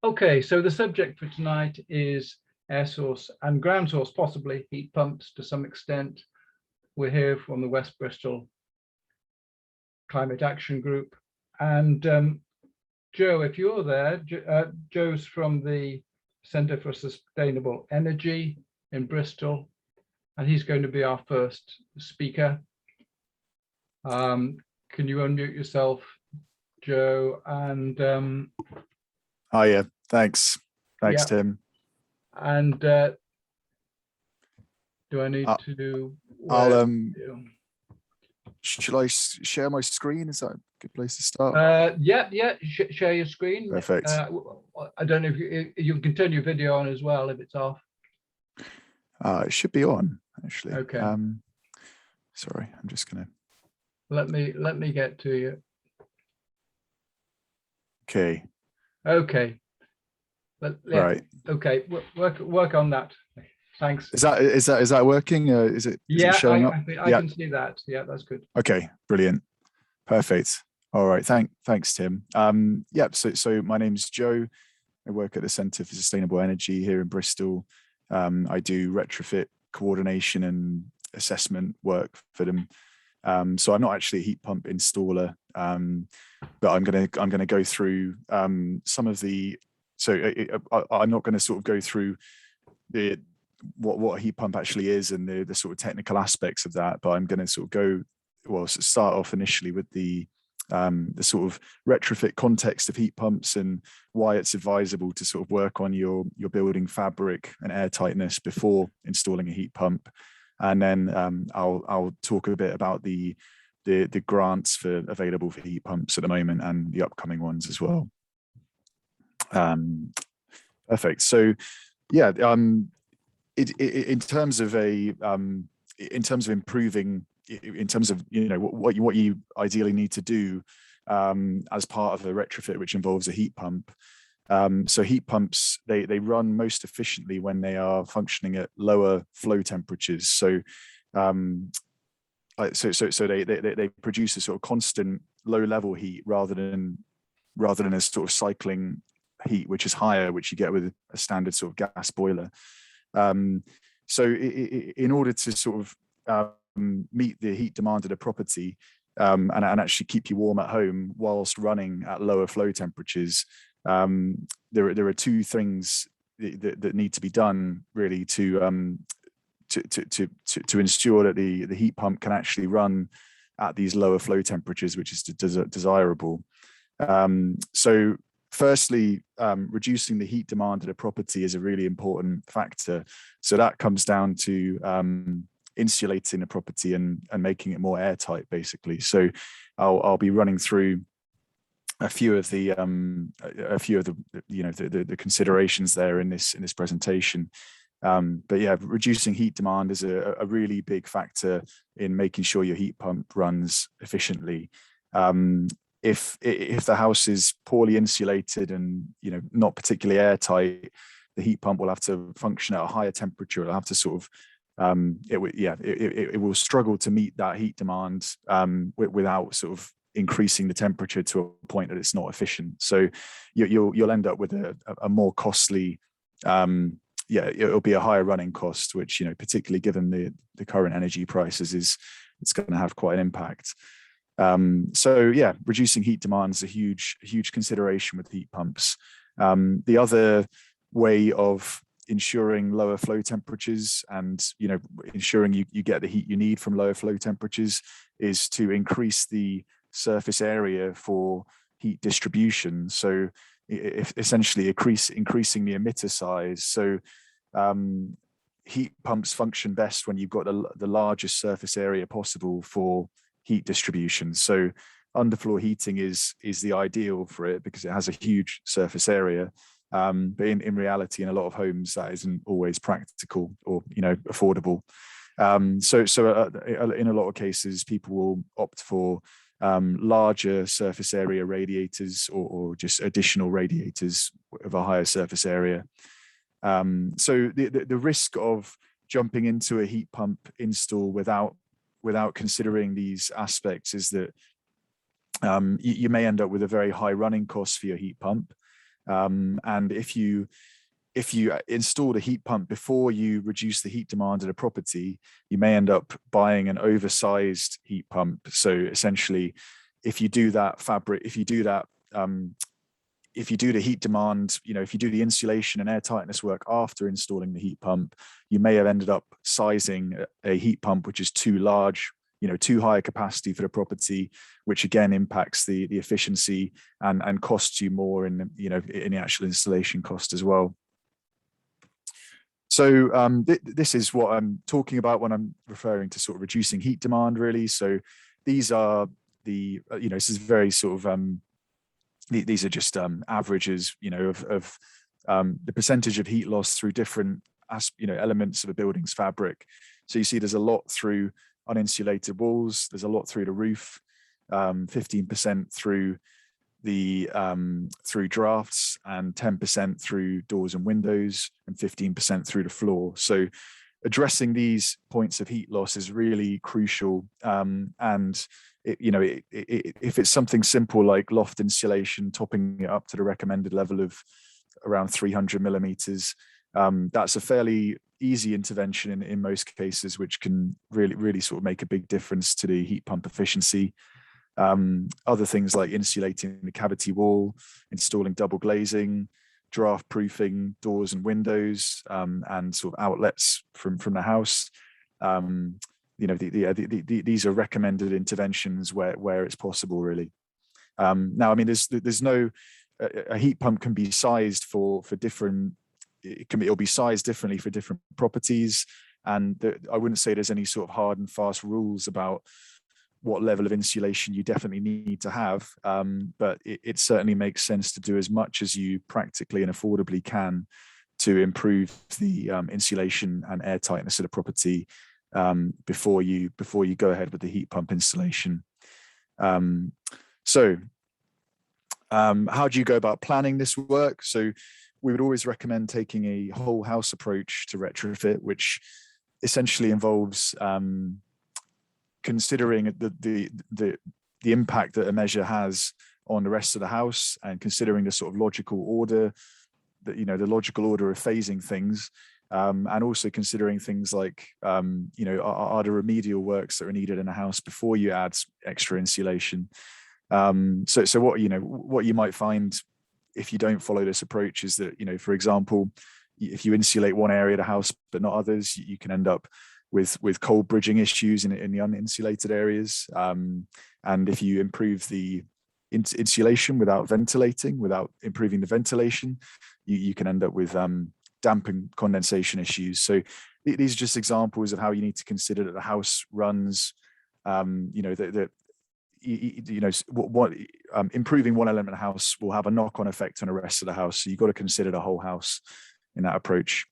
Okay, so the subject for tonight is air source and ground source, possibly heat pumps to some extent. We're here from the West Bristol Climate Action Group. And Joe, if you're there, Joe's from the Centre for Sustainable Energy in Bristol, and he's going to be our first speaker. Can you unmute yourself, Joe? And oh yeah, thanks yeah. Tim. And do I need to? Shall I share my screen? Is that a good place to start? Yeah. Share your screen. Perfect. I don't know if you can turn your video on as well if it's off. It should be on actually. Okay. Sorry, I'm just gonna. Let me get to you. Okay. Okay. Yeah, right. Okay. Work on that. Thanks. Is that working? Is it showing up? I can see that. Yeah, that's good. Okay, brilliant, perfect. All right, thanks, Tim. So my name's Joe. I work at the Centre for Sustainable Energy here in Bristol. I do retrofit coordination and assessment work for them. So I'm not actually a heat pump installer, but I'm gonna go through some of the. So I'm not going to sort of go through what a heat pump actually is and the sort of technical aspects of that, but I'm going to sort of start off initially with the sort of retrofit context of heat pumps and why it's advisable to sort of work on your building fabric and air tightness before installing a heat pump, and then I'll talk a bit about the grants available for heat pumps at the moment and the upcoming ones as well. Perfect. So yeah, in terms of improving, in terms of what you ideally need to do as part of a retrofit which involves a heat pump. So heat pumps, they run most efficiently when they are functioning at lower flow temperatures. So they produce a sort of constant low level heat rather than a sort of cycling heat which is higher, which you get with a standard sort of gas boiler. So in order to sort of meet the heat demand of the property and actually keep you warm at home whilst running at lower flow temperatures, there are two things that need to be done really to ensure that the heat pump can actually run at these lower flow temperatures, which is desirable. So firstly, reducing the heat demand of the property is a really important factor. So that comes down to insulating the property and making it more airtight, basically. So I'll be running through a few of the considerations there in this presentation. But yeah, reducing heat demand is a really big factor in making sure your heat pump runs efficiently. If the house is poorly insulated and not particularly airtight, the heat pump will have to function at a higher temperature. It'll have to sort of it will struggle to meet that heat demand without sort of increasing the temperature to a point that it's not efficient. So you'll end up with a more costly. It'll be a higher running cost, which particularly given the current energy prices it's going to have quite an impact. So yeah, reducing heat demand is a huge consideration with heat pumps. The other way of ensuring lower flow temperatures and ensuring you get the heat you need from lower flow temperatures is to increase the surface area for heat distribution. So essentially increasing the emitter size. So heat pumps function best when you've got the largest surface area possible for heat distribution. So underfloor heating is the ideal for it because it has a huge surface area. But in reality, in a lot of homes, that isn't always practical or affordable. So in a lot of cases, people will opt for larger surface area radiators or just additional radiators of a higher surface area. So the risk of jumping into a heat pump install without considering these aspects is that you may end up with a very high running cost for your heat pump. And if you install a heat pump before you reduce the heat demand at a property, you may end up buying an oversized heat pump. So essentially, if you do that if you do the heat demand, if you do the insulation and air tightness work after installing the heat pump, you may have ended up sizing a heat pump which is too large, too high a capacity for the property, which again impacts the efficiency and costs you more in the actual installation cost as well. So this is what I'm talking about when I'm referring to sort of reducing heat demand, really. So these are this is very sort of these are just averages, of the percentage of heat loss through different elements of a building's fabric. So you see there's a lot through uninsulated walls, there's a lot through the roof, 15% through through drafts, and 10% through doors and windows, and 15% through the floor. So addressing these points of heat loss is really crucial. And if it's something simple like loft insulation, topping it up to the recommended level of around 300 millimeters, that's a fairly easy intervention in most cases, which can really sort of make a big difference to the heat pump efficiency. Other things like insulating the cavity wall, installing double glazing, draft proofing doors and windows, and sort of outlets from the house. These are recommended interventions where it's possible, really. Now, I mean, there's no a heat pump can be sized for different. It'll be sized differently for different properties, and I wouldn't say there's any sort of hard and fast rules about what level of insulation you definitely need to have, but it certainly makes sense to do as much as you practically and affordably can to improve the insulation and air tightness of the property before you go ahead with the heat pump installation. So how do you go about planning this work? So we would always recommend taking a whole house approach to retrofit, which essentially involves considering the impact that a measure has on the rest of the house, and considering the sort of logical order, the logical order of phasing things, and also considering things like are the remedial works that are needed in a house before you add extra insulation. So what you might find if you don't follow this approach is that, for example, if you insulate one area of the house but not others, you can end up with cold bridging issues in the uninsulated areas. And if you improve the insulation without improving the ventilation, you can end up with damp and condensation issues. So these are just examples of how you need to consider that the house runs, improving one element of the house will have a knock-on effect on the rest of the house. So you've got to consider the whole house in that approach.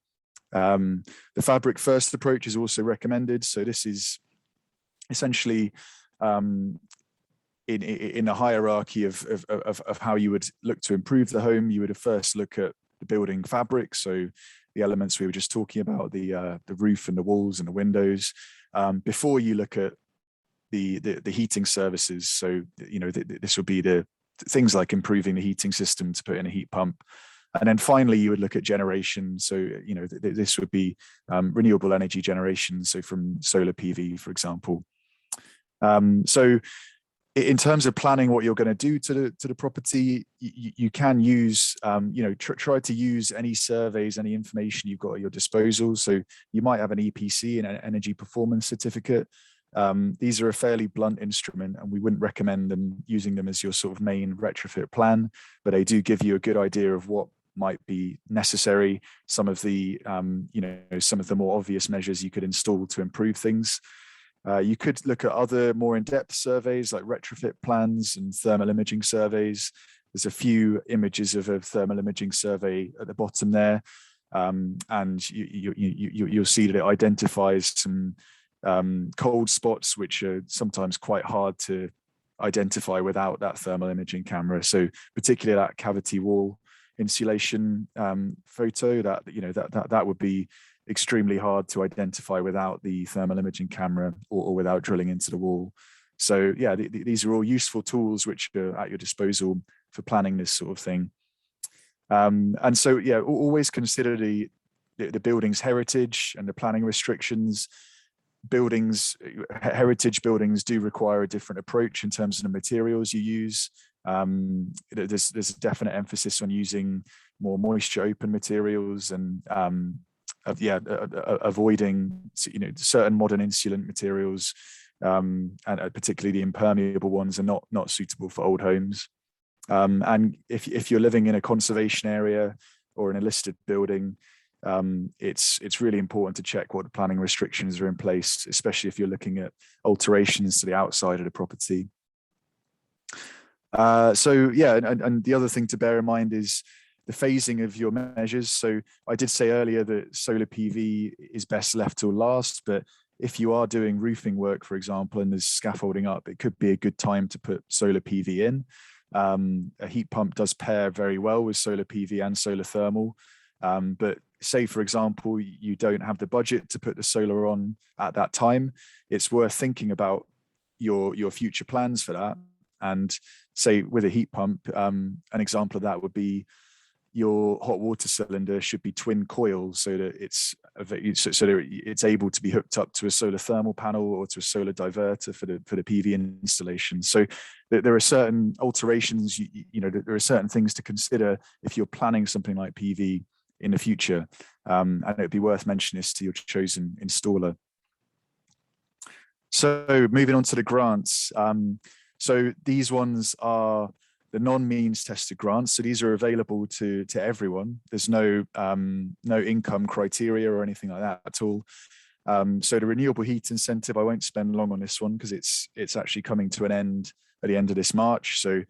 The fabric first approach is also recommended. So this is essentially in a hierarchy of how you would look to improve the home. You would first look at the building fabric, so the elements we were just talking about, the roof and the walls and the windows, before you look at the heating services. So this would be the things like improving the heating system to put in a heat pump. And then finally, you would look at generation. So, this would be renewable energy generation, so from solar PV, for example. So in terms of planning what you're going to do to the property, you can use, try to use any surveys, any information you've got at your disposal. So you might have an EPC, an energy performance certificate. These are a fairly blunt instrument, and we wouldn't recommend using them as your sort of main retrofit plan, but they do give you a good idea of what might be necessary, some of the more obvious measures you could install to improve things. You could look at other more in-depth surveys like retrofit plans and thermal imaging surveys. There's a few images of a thermal imaging survey at the bottom there, and you'll see that it identifies some cold spots which are sometimes quite hard to identify without that thermal imaging camera. So particularly that cavity wall insulation photo, that would be extremely hard to identify without the thermal imaging camera or without drilling into the wall. So yeah, these are all useful tools which are at your disposal for planning this sort of thing. And so, yeah, always consider the building's heritage and the planning restrictions. Heritage buildings do require a different approach in terms of the materials you use. There's a definite emphasis on using more moisture open materials and avoiding certain modern insulant materials, and particularly the impermeable ones are not suitable for old homes. And if you're living in a conservation area or in a listed building, it's really important to check what the planning restrictions are in place, especially if you're looking at alterations to the outside of the property. So yeah, and the other thing to bear in mind is the phasing of your measures. So I did say earlier that solar PV is best left till last, but if you are doing roofing work, for example, and there's scaffolding up, it could be a good time to put solar PV in. A heat pump does pair very well with solar PV and solar thermal. But say, for example, you don't have the budget to put the solar on at that time, it's worth thinking about your future plans for that. And say with a heat pump, an example of that would be your hot water cylinder should be twin coil so that it's able to be hooked up to a solar thermal panel or to a solar diverter for the PV installation. So there are certain alterations, there are certain things to consider if you're planning something like PV in the future, and it would be worth mentioning this to your chosen installer. So moving on to the grants. So these ones are the non-means tested grants. So these are available to everyone. There's no income criteria or anything like that at all. So the renewable heat incentive, I won't spend long on this one because it's actually coming to an end at the end of this March. So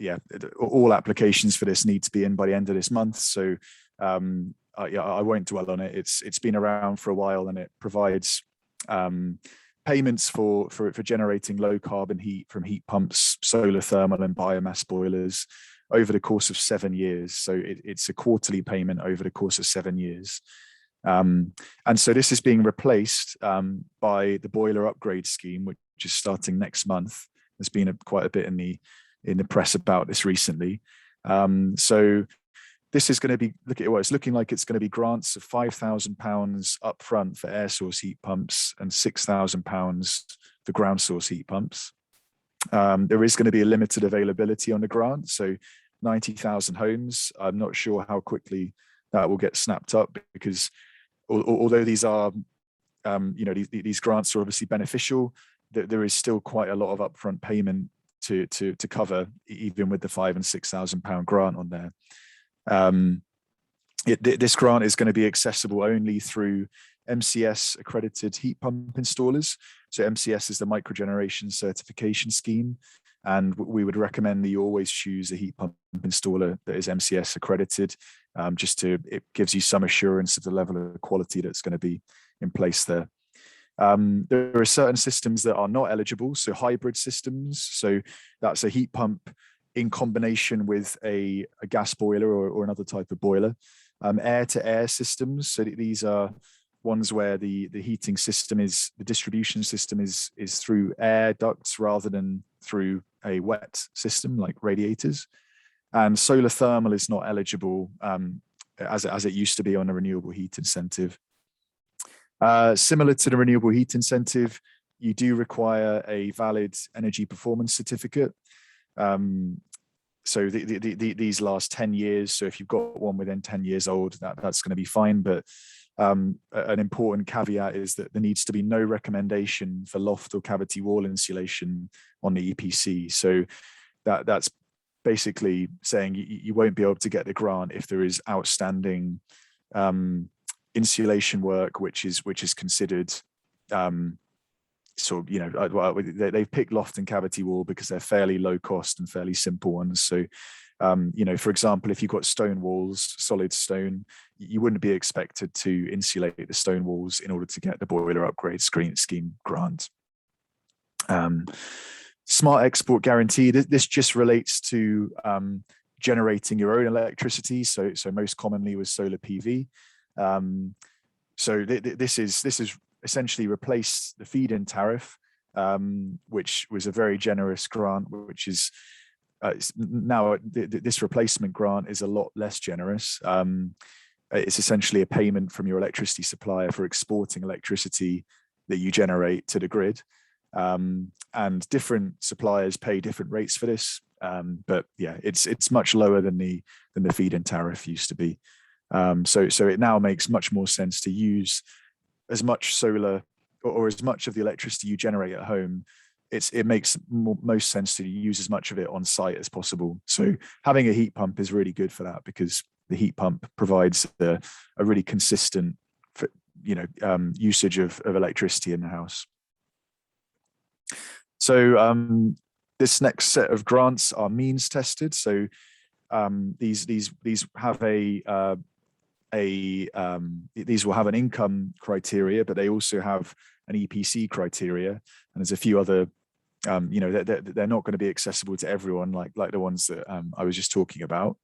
yeah, all applications for this need to be in by the end of this month. So I won't dwell on it. It's been around for a while, and it provides payments for generating low carbon heat from heat pumps, solar thermal and biomass boilers over the course of 7 years. So it's a quarterly payment over the course of 7 years. And so this is being replaced by the boiler upgrade scheme, which is starting next month. There's been quite a bit in the press about this recently. So this is going to be, it's looking like it's going to be grants of £5,000 upfront for air source heat pumps and £6,000 for ground source heat pumps. There is going to be a limited availability on the grant, so 90,000 homes. I'm not sure how quickly that will get snapped up, because although these are, these grants are obviously beneficial, there is still quite a lot of upfront payment to cover, even with the £5,000 and £6,000 grant on there. This grant is going to be accessible only through MCS accredited heat pump installers. So MCS is the microgeneration certification scheme, and we would recommend that you always choose a heat pump installer that is MCS accredited, it gives you some assurance of the level of quality that's going to be in place there. There are certain systems that are not eligible, so hybrid systems. So that's a heat pump in combination with a gas boiler or another type of boiler. Air-to-air systems, so these are ones where the heating system the distribution system is through air ducts rather than through a wet system like radiators. And solar thermal is not eligible as it used to be on a renewable heat incentive. Similar to the renewable heat incentive, you do require a valid energy performance certificate. So these last 10 years. So if you've got one within 10 years old, that's going to be fine. But an important caveat is that there needs to be no recommendation for loft or cavity wall insulation on the EPC. So that's basically saying you won't be able to get the grant if there is outstanding insulation work, which is considered they've picked loft and cavity wall because they're fairly low cost and fairly simple ones. So, for example, if you've got stone walls, solid stone, you wouldn't be expected to insulate the stone walls in order to get the boiler upgrade scheme grant. Smart export guarantee. This just relates to generating your own electricity. So most commonly with solar PV. This is essentially replaced the feed-in tariff, which was a very generous grant, which is now this replacement grant is a lot less generous. It's essentially a payment from your electricity supplier for exporting electricity that you generate to the grid. And different suppliers pay different rates for this. But yeah, it's much lower than the feed-in tariff used to be. So it now makes much more sense to use as much solar or as much of the electricity you generate at home. It makes most sense to use as much of it on site as possible. So having a heat pump is really good for that, because the heat pump provides a really consistent, usage of electricity in the house. So this next set of grants are means tested. So these have these will have an income criteria, but they also have an EPC criteria, and there's a few other. They're not going to be accessible to everyone, like the ones that I was just talking about.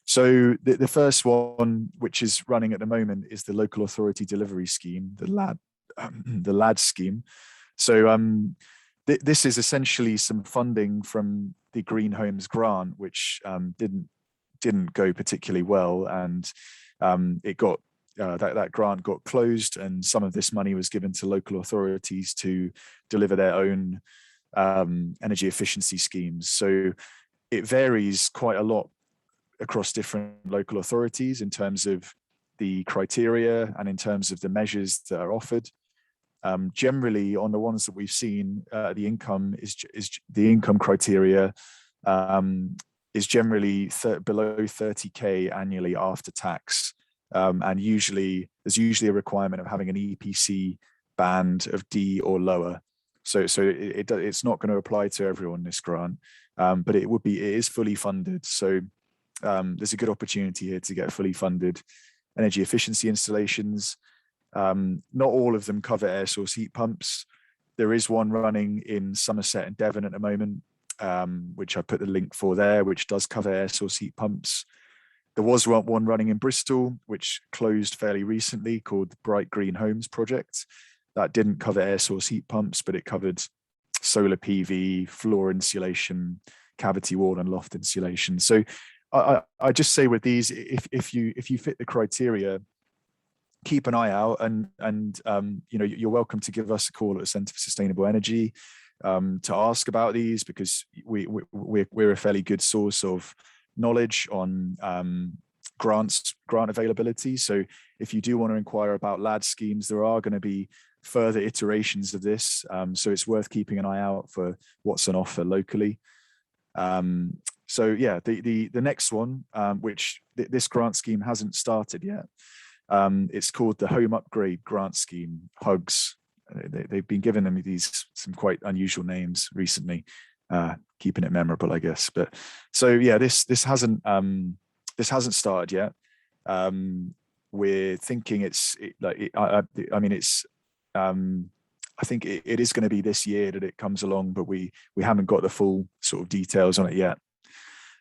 So the first one, which is running at the moment, is the Local Authority Delivery Scheme, the LAD scheme. So this is essentially some funding from the Green Homes grant, which didn't go particularly well, and it got that grant got closed, and some of this money was given to local authorities to deliver their own energy efficiency schemes. So it varies quite a lot across different local authorities in terms of the criteria and in terms of the measures that are offered. Generally, on the ones that we've seen, the income criteria is generally below 30k annually after tax, and there's usually a requirement of having an EPC band of D or lower. So it's not going to apply to everyone, this grant, but it is fully funded. So there's a good opportunity here to get fully funded energy efficiency installations. Not all of them cover air source heat pumps. There is one running in Somerset and Devon at the moment, which I put the link for there, which does cover air source heat pumps. There was one running in Bristol, which closed fairly recently, called the Bright Green Homes project. That didn't cover air source heat pumps, but it covered solar PV, floor insulation, cavity wall and loft insulation. So I just say with these, if you fit the criteria, keep an eye out, and you're welcome to give us a call at the Centre for Sustainable Energy to ask about these, because we're a fairly good source of knowledge on grant availability. So if you do want to inquire about LAD schemes, there are going to be further iterations of this, so it's worth keeping an eye out for what's on offer locally. So yeah, the next one, which this grant scheme hasn't started yet, it's called the Home Upgrade Grant Scheme, HUGS. They've been given them some quite unusual names recently, keeping it memorable, I guess. But so yeah, this hasn't started yet. We're thinking I think it is going to be this year that it comes along, but we haven't got the full sort of details on it yet.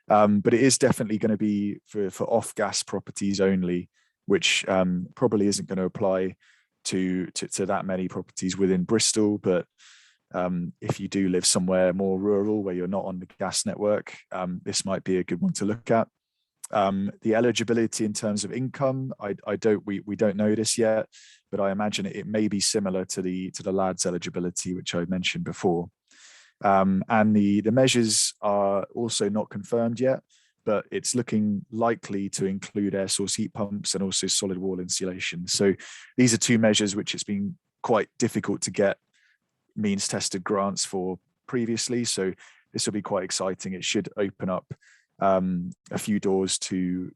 But it is definitely going to be for off-gas properties only, which probably isn't going to apply to that many properties within Bristol. But if you do live somewhere more rural where you're not on the gas network, this might be a good one to look at. The eligibility in terms of income, we don't know this yet, but I imagine it may be similar to the LAD's eligibility, which I mentioned before. And the measures are also not confirmed yet, but it's looking likely to include air source heat pumps and also solid wall insulation. So these are two measures which it's been quite difficult to get means tested grants for previously. So this will be quite exciting. It should open up a few doors to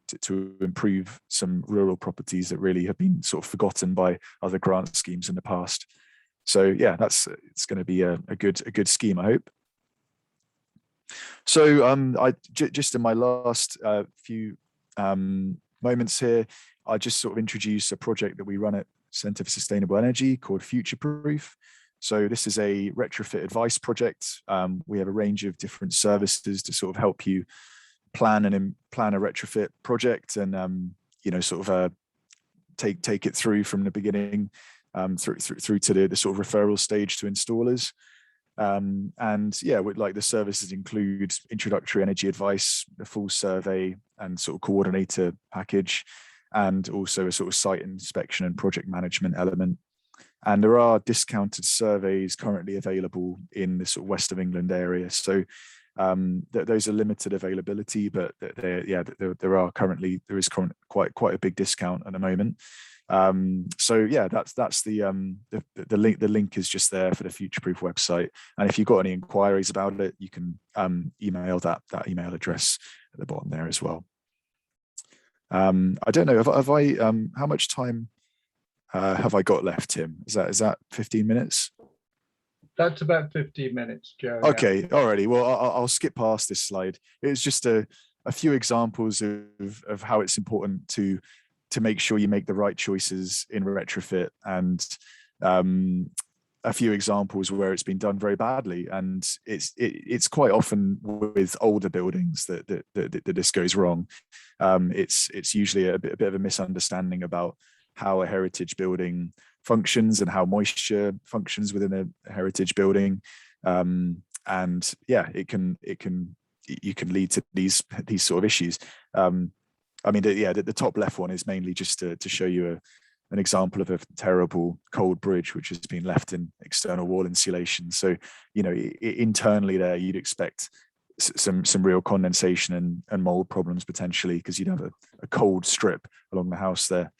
improve some rural properties that really have been sort of forgotten by other grant schemes in the past. So yeah, it's going to be a good scheme, I hope. So just in my last few moments here, I just sort of introduce a project that we run at Centre for Sustainable Energy called Futureproof. So this is a retrofit advice project. We have a range of different services to sort of help you plan a retrofit project, and take it through from the beginning through to the sort of referral stage to installers. And yeah, like the services include introductory energy advice, a full survey and sort of coordinator package, and also a sort of site inspection and project management element. And there are discounted surveys currently available in the sort of West of England area. So those are limited availability, but there is quite a big discount at the moment. So yeah, that's the link. The link is just there for the Futureproof website. And if you've got any inquiries about it, you can email that email address at the bottom there as well. I don't know. Have I? How much time have I got left, Tim? Is that 15 minutes? That's about 15 minutes, Joe. Okay, yeah. Alrighty. Well, I'll skip past this slide. It's just a few examples of how it's important to make sure you make the right choices in retrofit, and a few examples where it's been done very badly. And it's quite often with older buildings that this goes wrong. It's usually a bit of a misunderstanding about how a heritage building functions and how moisture functions within a heritage building. And yeah, you can lead to these sort of issues. I mean, the top left one is mainly just to show you an example of a terrible cold bridge which has been left in external wall insulation. So, you know, internally there you'd expect some real condensation and mold problems potentially, because you'd have a cold strip along the house there.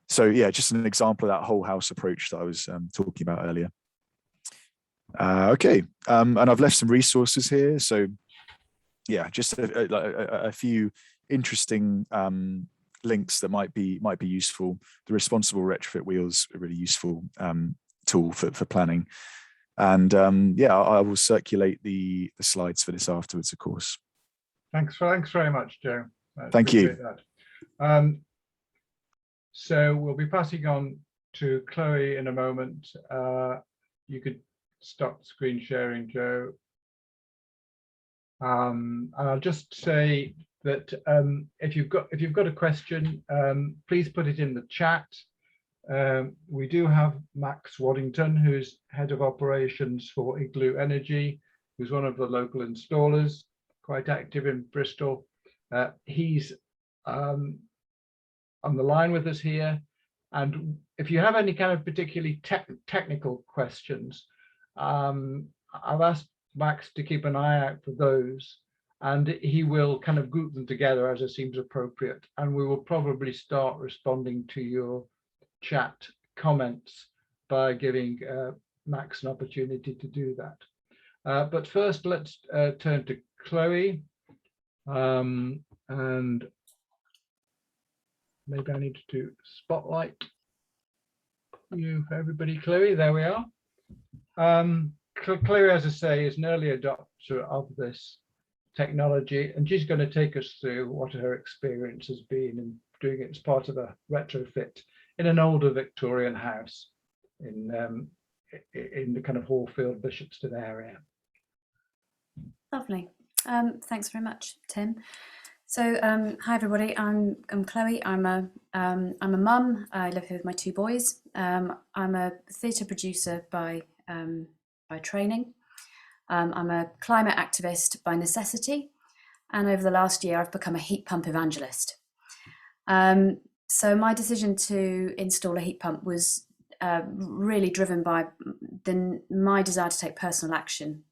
So yeah, just an example of that whole house approach that I was talking about earlier. Okay, and I've left some resources here. So yeah, just a few interesting links that might be useful. The responsible retrofit wheels are a really useful tool for planning. And yeah, I will circulate the slides for this afterwards, of course. Thanks very much, Joe. Thank you. That. So we'll be passing on to Chloe in a moment. You could stop screen sharing, Joe. And I'll just say that if you've got a question, please put it in the chat. We do have Max Waddington, who's head of operations for Igloo Energy, who's one of the local installers, quite active in Bristol. He's on the line with us here, and if you have any kind of particularly technical questions, I've asked Max to keep an eye out for those, and he will kind of group them together as it seems appropriate, and we will probably start responding to your chat comments by giving Max an opportunity to do that. But first, let's turn to Chloe, and maybe I need to spotlight you for everybody. Chloe, there we are. Chloe, as I say, is an early adopter of this technology, and she's going to take us through what her experience has been in doing it as part of a retrofit in an older Victorian house in the kind of Hallfield, Bishopston area. Lovely. Thanks very much, Tim. So hi everybody, I'm Chloe. I'm a mum. I live here with my two boys. I'm a theatre producer by training. I'm a climate activist by necessity, and over the last year I've become a heat pump evangelist. So my decision to install a heat pump was really driven by my desire to take personal action,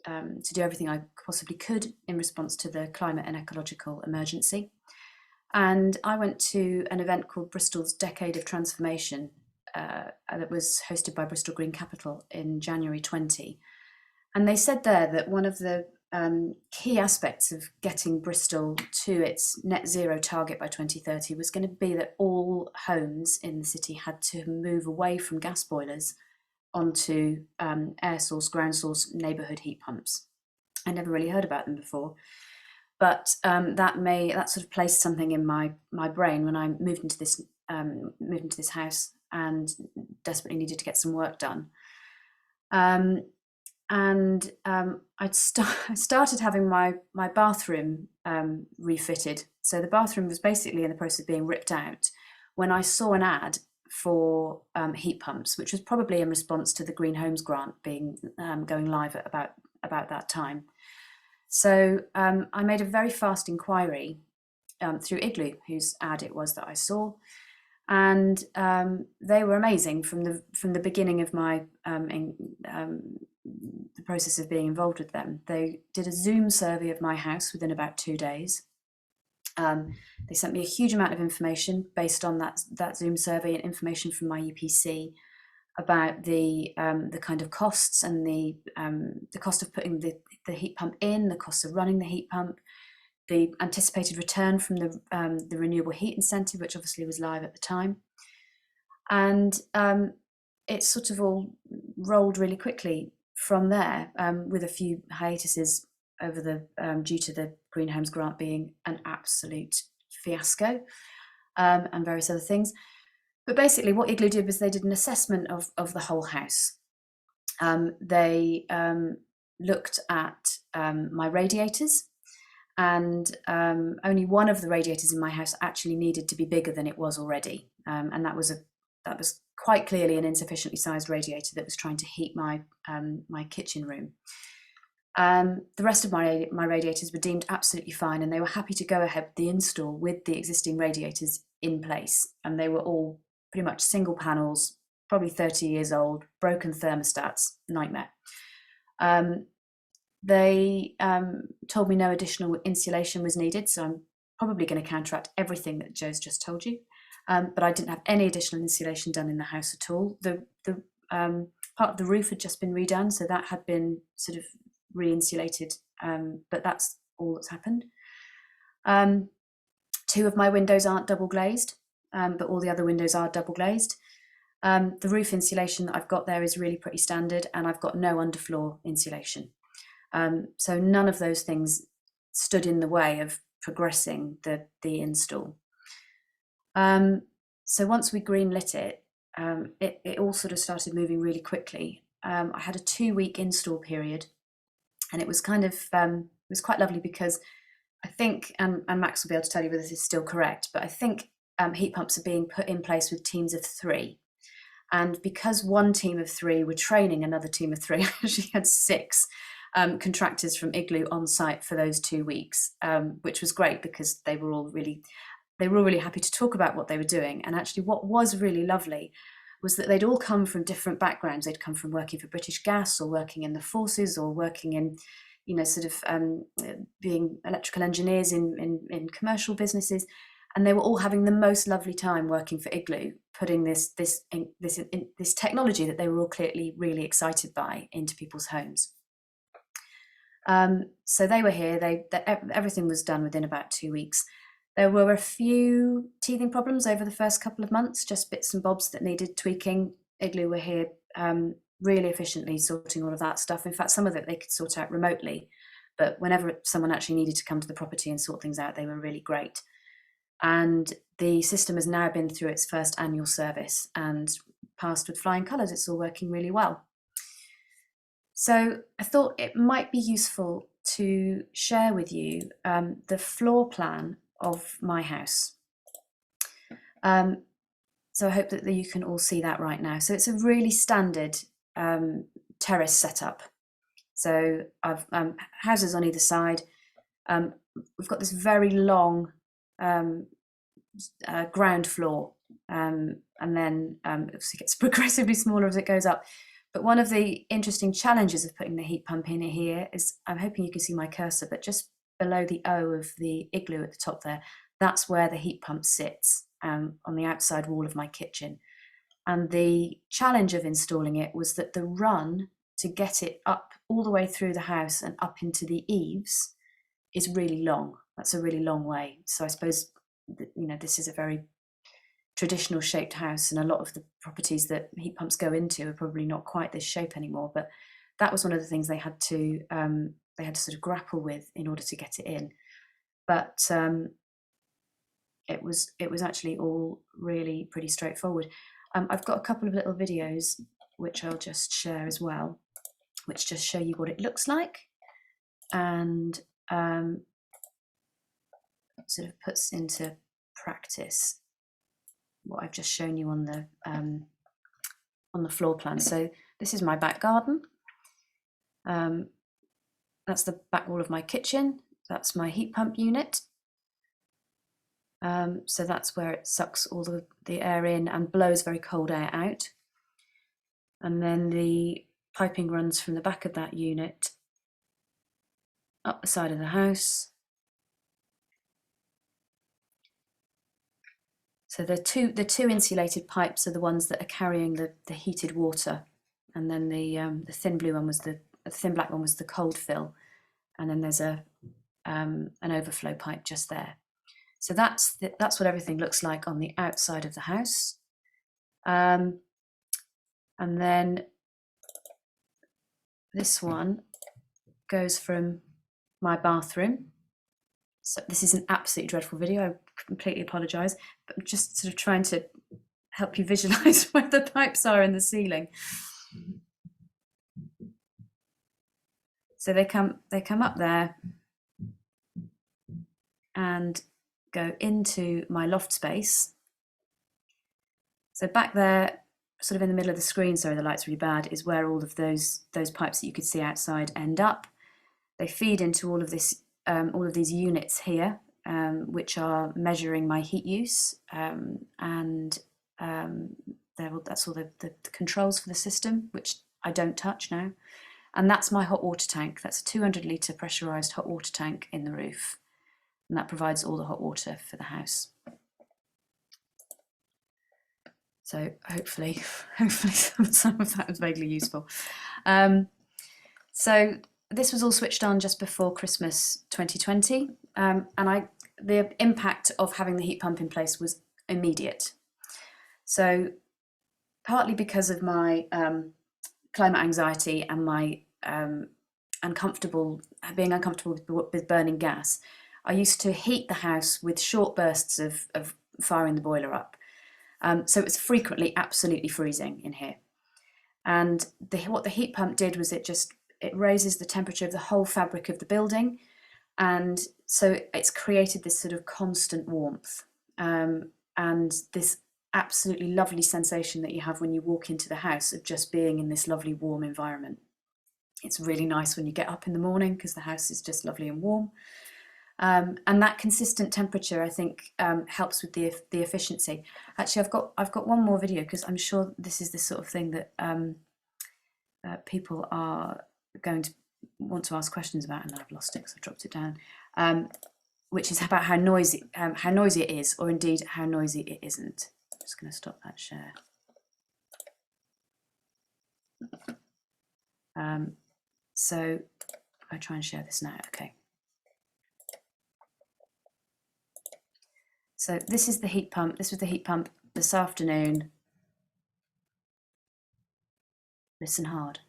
to do everything I possibly could in response to the climate and ecological emergency. And I went to an event called Bristol's Decade of Transformation that was hosted by Bristol Green Capital in January 20. And they said there that one of the key aspects of getting Bristol to its net zero target by 2030 was going to be that all homes in the city had to move away from gas boilers onto air source, ground source neighbourhood heat pumps. I never really heard about them before, but that sort of placed something in my brain when I moved into this house and desperately needed to get some work done. I started having my bathroom refitted. So the bathroom was basically in the process of being ripped out when I saw an ad for heat pumps, which was probably in response to the Green Homes grant being going live at about that time. So I made a very fast inquiry through Igloo, whose ad it was that I saw, and they were amazing from the beginning of my the process of being involved with them. They did a Zoom survey of my house within about 2 days. They sent me a huge amount of information based on that Zoom survey and information from my EPC about the kind of costs and the cost of putting the heat pump in, the cost of running the heat pump, the anticipated return from the renewable heat incentive, which obviously was live at the time. And it sort of all rolled really quickly from there, with a few hiatuses over due to the Green Homes grant being an absolute fiasco, and various other things. But basically what Igloo did was they did an assessment of the whole house. They looked at my radiators, and only one of the radiators in my house actually needed to be bigger than it was already, and that was quite clearly an insufficiently sized radiator that was trying to heat my my kitchen room. The rest of my radiators were deemed absolutely fine, and they were happy to go ahead with the install with the existing radiators in place, and they were all pretty much single panels, probably 30 years old, broken thermostats, nightmare. They told me no additional insulation was needed, so I'm probably going to counteract everything that Joe's just told you. But I didn't have any additional insulation done in the house at all. The part of the roof had just been redone, so that had been sort of re-insulated, but that's all that's happened. 2 of my windows aren't double glazed, but all the other windows are double glazed. The roof insulation that I've got there is really pretty standard, and I've got no underfloor insulation. So none of those things stood in the way of progressing the install. So once we greenlit it, it all sort of started moving really quickly. I had a 2-week install period, and it was kind of it was quite lovely because I think, and Max will be able to tell you whether this is still correct, but I think heat pumps are being put in place with teams of 3. And because one team of 3 were training another team of 3, I actually had 6 contractors from Igloo on site for those 2 weeks, which was great because they were all really happy to talk about what they were doing. And actually what was really lovely was that they'd all come from different backgrounds. They'd come from working for British Gas, or working in the forces, or working in, you know, sort of being electrical engineers in commercial businesses. And they were all having the most lovely time working for Igloo, putting this technology that they were all clearly really excited by into people's homes. So they were here. Everything was done within about 2 weeks. There were a few teething problems over the first couple of months, just bits and bobs that needed tweaking. Igloo were here really efficiently sorting all of that stuff. In fact, some of it they could sort out remotely, but whenever someone actually needed to come to the property and sort things out, they were really great. And the system has now been through its first annual service and passed with flying colours. It's all working really well. So I thought it might be useful to share with you the floor plan of my house. So I hope that you can all see that right now. So it's a really standard terrace setup. So I've houses on either side. We've got this very long ground floor, and then obviously gets progressively smaller as it goes up. But one of the interesting challenges of putting the heat pump in here is, I'm hoping you can see my cursor, but just below the O of the Igloo at the top there, that's where the heat pump sits, on the outside wall of my kitchen. And the challenge of installing it was that the run to get it up all the way through the house and up into the eaves is really long. That's a really long way. So I suppose, you know, this is a very traditional shaped house, and a lot of the properties that heat pumps go into are probably not quite this shape anymore. But that was one of the things they had to sort of grapple with in order to get it in. But it was actually all really pretty straightforward. I've got a couple of little videos which I'll just share as well, which just show you what it looks like, and sort of puts into practice what I've just shown you on the floor plan. So this is my back garden. That's the back wall of my kitchen. That's my heat pump unit. So that's where it sucks all the air in and blows very cold air out. And then the piping runs from the back of that unit up the side of the house. So the two insulated pipes are the ones that are carrying the heated water, and then the thin blue one was the thin black one was the cold fill, and then there's an overflow pipe just there. So that's what everything looks like on the outside of the house. And then this one goes from my bathroom. So this is an absolutely dreadful video. I completely apologise, but I'm just sort of trying to help you visualise where the pipes are in the ceiling. So they come up there and go into my loft space. So back there, sort of in the middle of the screen, sorry the light's really bad, is where all of those pipes that you could see outside end up. They feed into all of these units here, which are measuring my heat use, and that's all the controls for the system, which I don't touch now. And that's my hot water tank. That's a 200-litre pressurised hot water tank in the roof, and that provides all the hot water for the house. So hopefully some of that was vaguely useful. So this was all switched on just before Christmas 2020, and the impact of having the heat pump in place was immediate. So partly because of my climate anxiety and my being uncomfortable with burning gas, I used to heat the house with short bursts of firing the boiler up. So it's frequently absolutely freezing in here. And what the heat pump did was it raises the temperature of the whole fabric of the building. And so it's created this sort of constant warmth, and this absolutely lovely sensation that you have when you walk into the house of just being in this lovely warm environment. It's really nice when you get up in the morning because the house is just lovely and warm. And that consistent temperature, I think, helps with the efficiency. Actually, I've got one more video because I'm sure this is the sort of thing that people are going to want to ask questions about, and I've lost it because I dropped it down, which is about how noisy it is, or indeed how noisy it isn't. I'm just going to stop that share. So I try and share this now. Okay. So this is the heat pump. This was the heat pump this afternoon. Listen hard.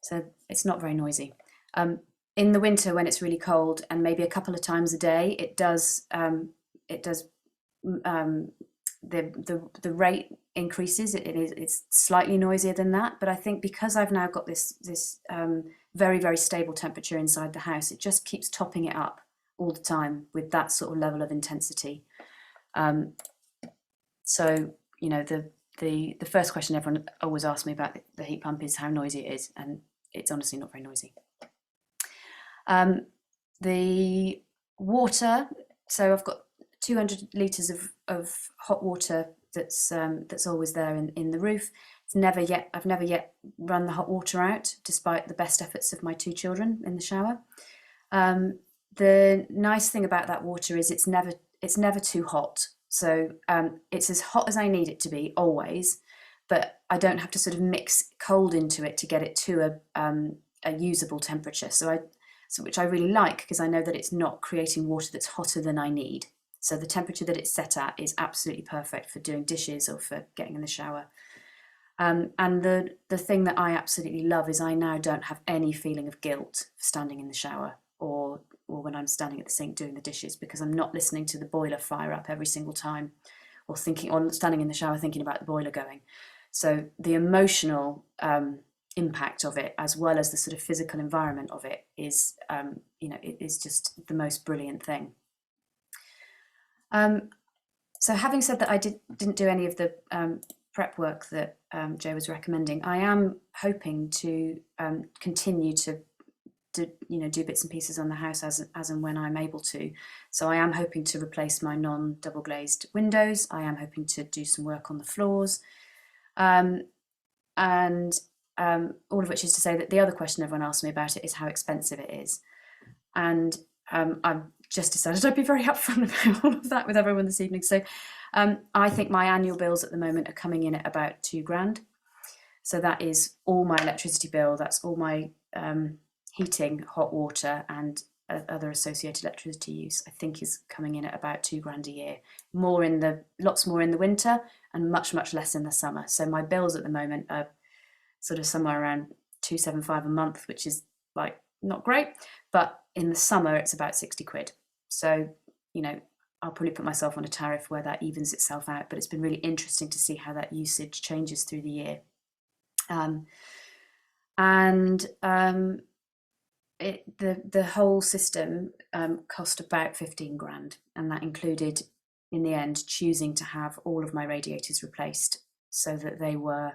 So it's not very noisy. In the winter, when it's really cold, and maybe a couple of times a day, the rate increases. It's slightly noisier than that, but I think because I've now got this very, very stable temperature inside the house, it just keeps topping it up all the time with that sort of level of intensity. So you know, the first question everyone always asks me about the heat pump is how noisy it is, and it's honestly not very noisy. The water, so I've got 200 litres of hot water that's always there in the roof. I've never yet run the hot water out, despite the best efforts of my two children in the shower. The nice thing about that water is it's never too hot. So it's as hot as I need it to be always, but I don't have to sort of mix cold into it to get it to a usable temperature. So which I really like, because I know that it's not creating water that's hotter than I need. So the temperature that it's set at is absolutely perfect for doing dishes or for getting in the shower. And the thing that I absolutely love is I now don't have any feeling of guilt for standing in the shower or when I'm standing at the sink doing the dishes, because I'm not listening to the boiler fire up every single time, or thinking, or standing in the shower thinking about the boiler going. So the emotional impact of it, as well as the sort of physical environment of it, is it is just the most brilliant thing. So having said that, I didn't do any of the prep work that Joe was recommending. I am hoping to continue to do bits and pieces on the house as and when I'm able to. So I am hoping to replace my non-double glazed windows. I am hoping to do some work on the floors, and all of which is to say that the other question everyone asked me about it is how expensive it is, and I've just decided I'd be very upfront about all of that with everyone this evening. So I think my annual bills at the moment are coming in at about £2,000. So that is all my electricity bill, that's all my heating, hot water, and other associated electricity use, I think is coming in at about £2,000 a year. Lots more in the winter and much less in the summer. So my bills at the moment are sort of somewhere around £275 a month, which is like not great, but in the summer it's about 60 quid. So, I'll probably put myself on a tariff where that evens itself out, but it's been really interesting to see how that usage changes through the year. The whole system cost about 15 grand, and that included, in the end, choosing to have all of my radiators replaced so that they were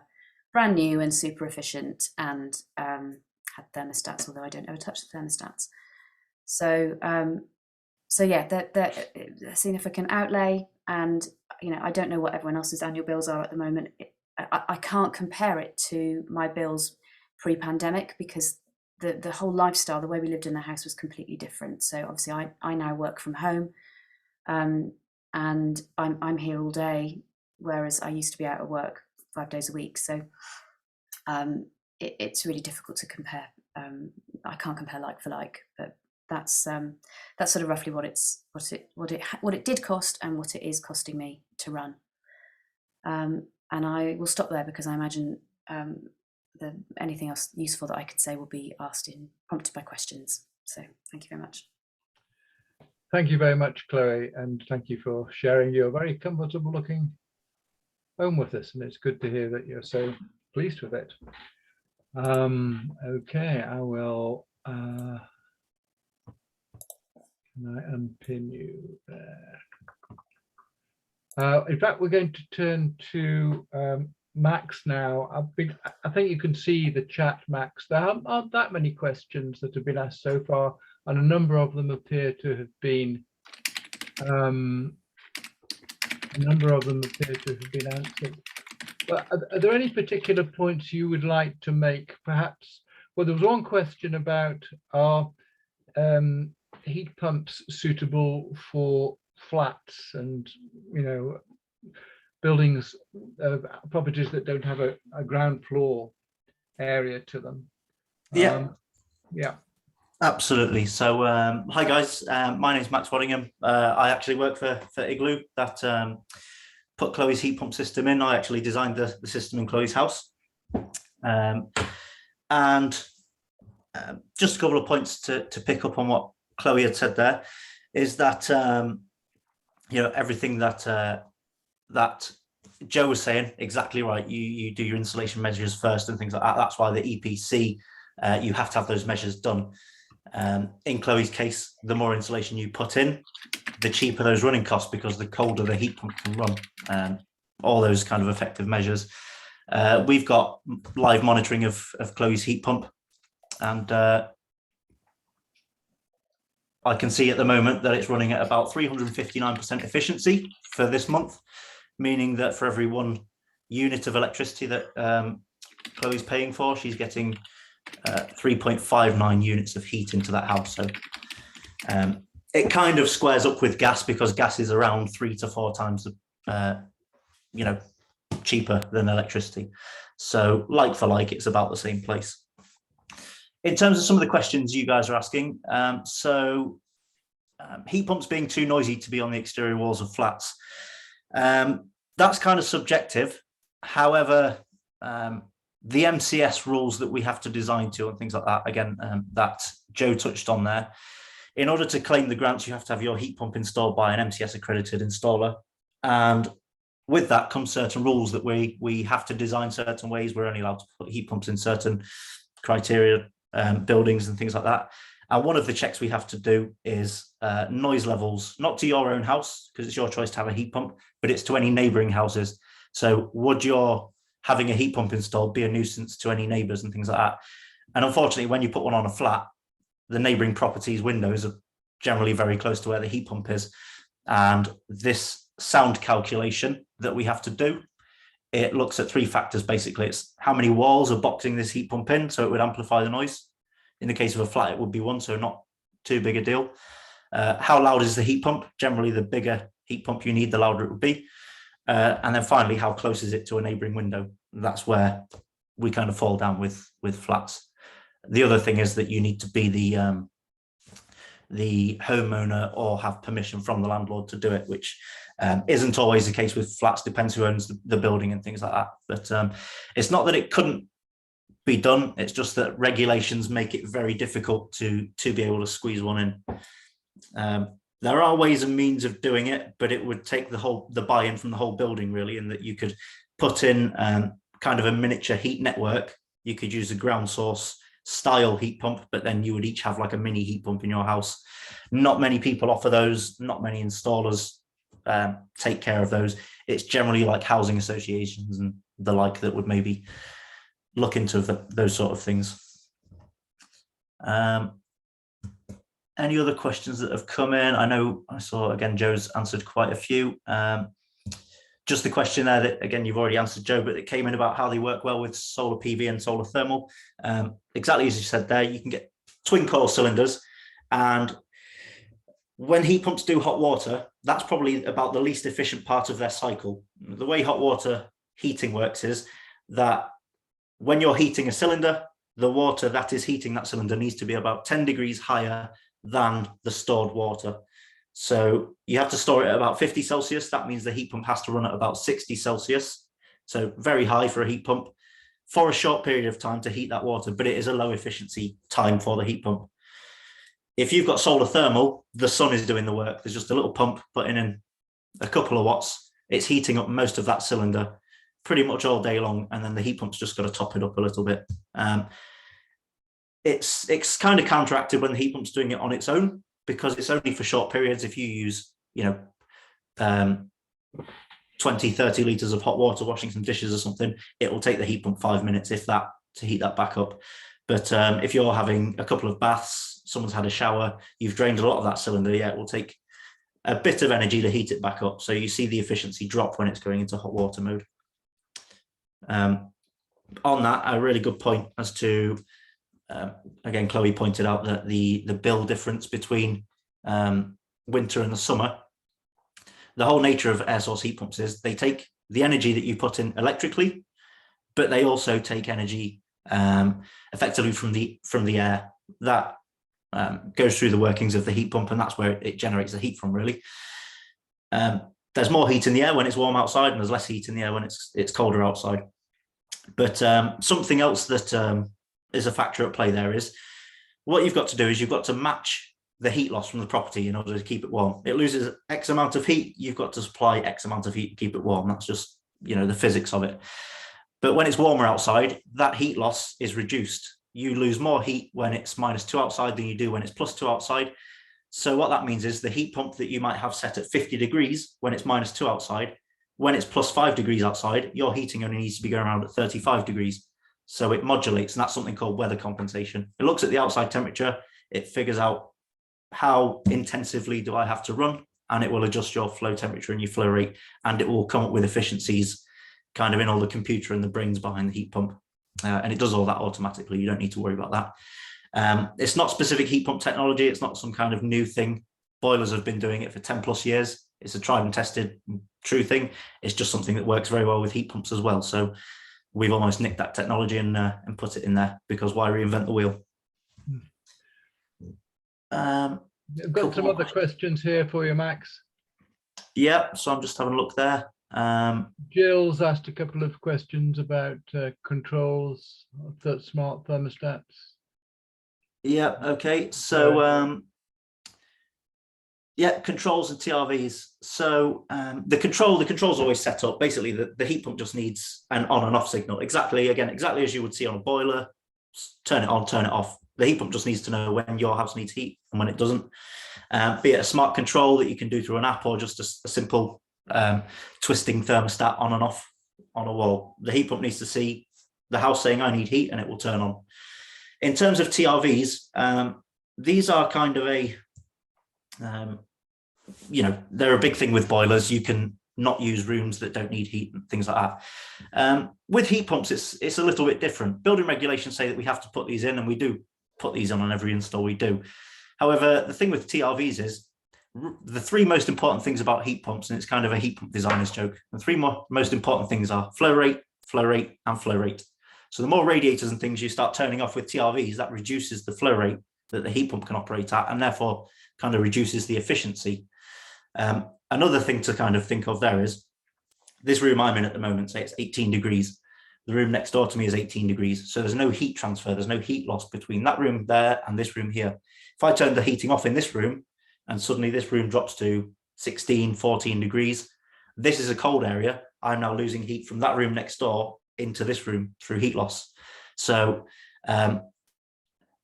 brand new and super efficient and had thermostats, although I don't ever touch the thermostats. So yeah, they're a significant outlay, and I don't know what everyone else's annual bills are at the moment. I can't compare it to my bills pre-pandemic, because the whole lifestyle, the way we lived in the house, was completely different. So obviously I now work from home, and I'm here all day, whereas I used to be out of work 5 days a week. So it's really difficult to compare. I can't compare like for like, but that's sort of roughly what it did cost and what it is costing me to run. And I will stop there, because I imagine anything else useful that I could say will be prompted by questions. So thank you very much. Thank you very much, Chloe, and thank you for sharing your very comfortable looking home with us. And it's good to hear that you're so pleased with it. Okay, I will. Can I unpin you there? In fact, we're going to turn to Max now. I think you can see the chat, Max. There aren't that many questions that have been asked so far, and a number of them appear to have been answered. But are there any particular points you would like to make? Perhaps, well, there was one question about are heat pumps suitable for flats and buildings, properties that don't have a ground floor area to them? Yeah, absolutely. So hi guys, my name is Max Waddingham. I actually work for Igloo, that put Chloe's heat pump system in. I actually designed the system in Chloe's house. And just a couple of points to pick up on what Chloe had said there is that everything that Joe was saying, exactly right. You do your insulation measures first and things like that. That's why the EPC, you have to have those measures done. In Chloe's case, the more insulation you put in, the cheaper those running costs, because the colder the heat pump can run. All those kind of effective measures. We've got live monitoring of Chloe's heat pump, and I can see at the moment that it's running at about 359% efficiency for this month, meaning that for every 1 unit of electricity that Chloe's paying for, she's getting 3.59 units of heat into that house. So it kind of squares up with gas, because gas is around 3 to 4 times cheaper than electricity. So like for like, it's about the same place. In terms of some of the questions you guys are asking, heat pumps being too noisy to be on the exterior walls of flats, that's kind of subjective. However, the MCS rules that we have to design to and things like that, again, that Joe touched on there, in order to claim the grants, you have to have your heat pump installed by an MCS accredited installer. And with that comes certain rules that we have to design certain ways. We're only allowed to put heat pumps in certain criteria, buildings and things like that. And one of the checks we have to do is noise levels, not to your own house, because it's your choice to have a heat pump, but it's to any neighbouring houses. So would your having a heat pump installed be a nuisance to any neighbours and things like that? And unfortunately, when you put one on a flat, the neighbouring properties' windows are generally very close to where the heat pump is. And this sound calculation that we have to do, it looks at 3 factors. Basically, it's how many walls are boxing this heat pump in, so it would amplify the noise. In the case of a flat, it would be 1, so not too big a deal. How loud is the heat pump? Generally, the bigger heat pump you need, the louder it would be. And then finally, how close is it to a neighbouring window? That's where we kind of fall down with flats. The other thing is that you need to be the homeowner or have permission from the landlord to do it, which isn't always the case with flats. Depends who owns the building and things like that. But it's not that it couldn't be done. It's just that regulations make it very difficult to be able to squeeze one in. There are ways and means of doing it, but it would take the buy-in from the whole building, really, in that you could put in kind of a miniature heat network. You could use a ground source style heat pump, but then you would each have like a mini heat pump in your house. Not many people offer those. Not many installers take care of those. It's generally like housing associations and the like that would maybe look into those sort of things. Any other questions that have come in? I saw, again, Joe's answered quite a few. Just the question there that, again, you've already answered, Joe, but it came in about how they work well with solar PV and solar thermal. Exactly as you said there, you can get twin coil cylinders, and when heat pumps do hot water, that's probably about the least efficient part of their cycle. The way hot water heating works is that when you're heating a cylinder, the water that is heating that cylinder needs to be about 10 degrees higher than the stored water. So you have to store it at about 50 Celsius. That means the heat pump has to run at about 60 Celsius. So very high for a heat pump for a short period of time to heat that water, but it is a low efficiency time for the heat pump. If you've got solar thermal, the sun is doing the work. There's just a little pump putting in a couple of watts. It's heating up most of that cylinder pretty much all day long, and then the heat pump's just got to top it up a little bit. It's kind of counteracted when the heat pump's doing it on its own, because it's only for short periods. If you use, 20, 30 litres of hot water washing some dishes or something, it will take the heat pump 5 minutes, if that, to heat that back up. But if you're having a couple of baths, someone's had a shower, you've drained a lot of that cylinder, it will take a bit of energy to heat it back up. So you see the efficiency drop when it's going into hot water mode. On that, a really good point as to, again, Chloe pointed out that the bill difference between winter and the summer. The whole nature of air source heat pumps is they take the energy that you put in electrically, but they also take energy effectively from the air that goes through the workings of the heat pump, and that's where it generates the heat from, really. There's more heat in the air when it's warm outside, and there's less heat in the air when it's colder outside. But something else that is a factor at play there is what you've got to do is you've got to match the heat loss from the property in order to keep it warm. It loses X amount of heat, you've got to supply X amount of heat to keep it warm. That's just, the physics of it. But when it's warmer outside, that heat loss is reduced. You lose more heat when it's -2 outside than you do when it's +2 outside. So what that means is the heat pump that you might have set at 50 degrees when it's -2 outside, when it's +5 degrees outside, your heating only needs to be going around at 35 degrees. So it modulates, and that's something called weather compensation. It looks at the outside temperature, it figures out how intensively do I have to run, and it will adjust your flow temperature and your flow rate, and it will come up with efficiencies kind of in all the computer and the brains behind the heat pump. And it does all that automatically. You don't need to worry about that. It's not specific heat pump technology. It's not some kind of new thing. Boilers have been doing it for 10 plus years. It's a tried and tested true thing. It's just something that works very well with heat pumps as well. So we've almost nicked that technology and put it in there, because why reinvent the wheel? I've got some other questions here for you, Max. Yeah, so I'm just having a look there. Jill's asked a couple of questions about controls, smart thermostats. Yeah, okay. So Yeah, controls and TRVs. So the control's always set up. Basically, the heat pump just needs an on and off signal. Exactly as you would see on a boiler. Turn it on, turn it off. The heat pump just needs to know when your house needs heat and when it doesn't. Be it a smart control that you can do through an app, or just a simple twisting thermostat on and off on a wall. The heat pump needs to see the house saying I need heat, and it will turn on. In terms of TRVs, these are kind of a they're a big thing with boilers. You can not use rooms that don't need heat and things like that. With heat pumps, it's a little bit different. Building regulations say that we have to put these in, and we do put these on every install we do. However, the thing with TRVs is the three most important things about heat pumps, and it's kind of a heat pump designer's joke. The three most important things are flow rate, and flow rate. So the more radiators and things you start turning off with TRVs, that reduces the flow rate that the heat pump can operate at, and therefore kind of reduces the efficiency. Another thing to kind of think of there is this room I'm in at the moment, say it's 18 degrees. The room next door to me is 18 degrees. So there's no heat transfer. There's no heat loss between that room there and this room here. If I turn the heating off in this room and suddenly this room drops to 16, 14 degrees, this is a cold area. I'm now losing heat from that room next door into this room through heat loss. So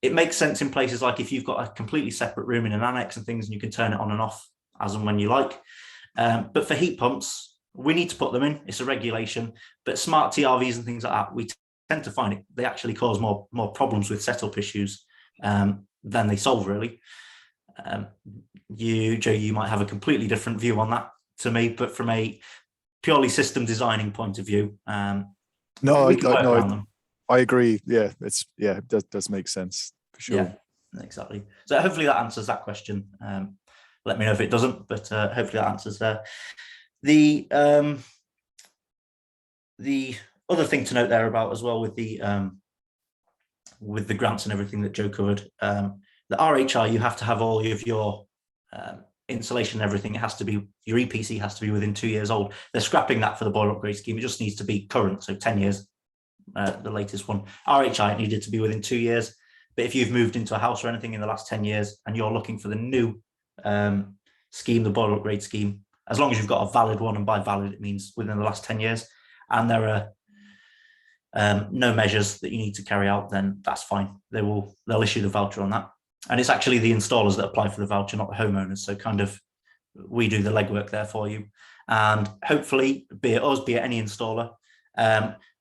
it makes sense in places like if you've got a completely separate room in an annex and things, and you can turn it on and off as and when you like. But for heat pumps, we need to put them in. It's a regulation. But smart TRVs and things like that, we tend to find they actually cause more problems with setup issues than they solve, really. Joe, you might have a completely different view on that to me, but from a purely system designing point of view, I agree. Yeah, it does make sense for sure. Yeah, exactly. So hopefully that answers that question. Let me know if it doesn't, but hopefully that answers there. The other thing to note there about as well with the grants and everything that Joe covered, the RHI, you have to have all of your insulation and everything. It has to be, your EPC has to be within 2 years old. They're scrapping that for the boiler upgrade scheme. It just needs to be current, so 10 years. The latest one. RHI, it needed to be within 2 years. But if you've moved into a house or anything in the last 10 years and you're looking for the new scheme, the boiler upgrade scheme, as long as you've got a valid one, and by valid it means within the last 10 years, and there are no measures that you need to carry out, then that's fine. They'll issue the voucher on that. And it's actually the installers that apply for the voucher, not the homeowners. So kind of we do the legwork there for you. And hopefully, be it us, be it any installer,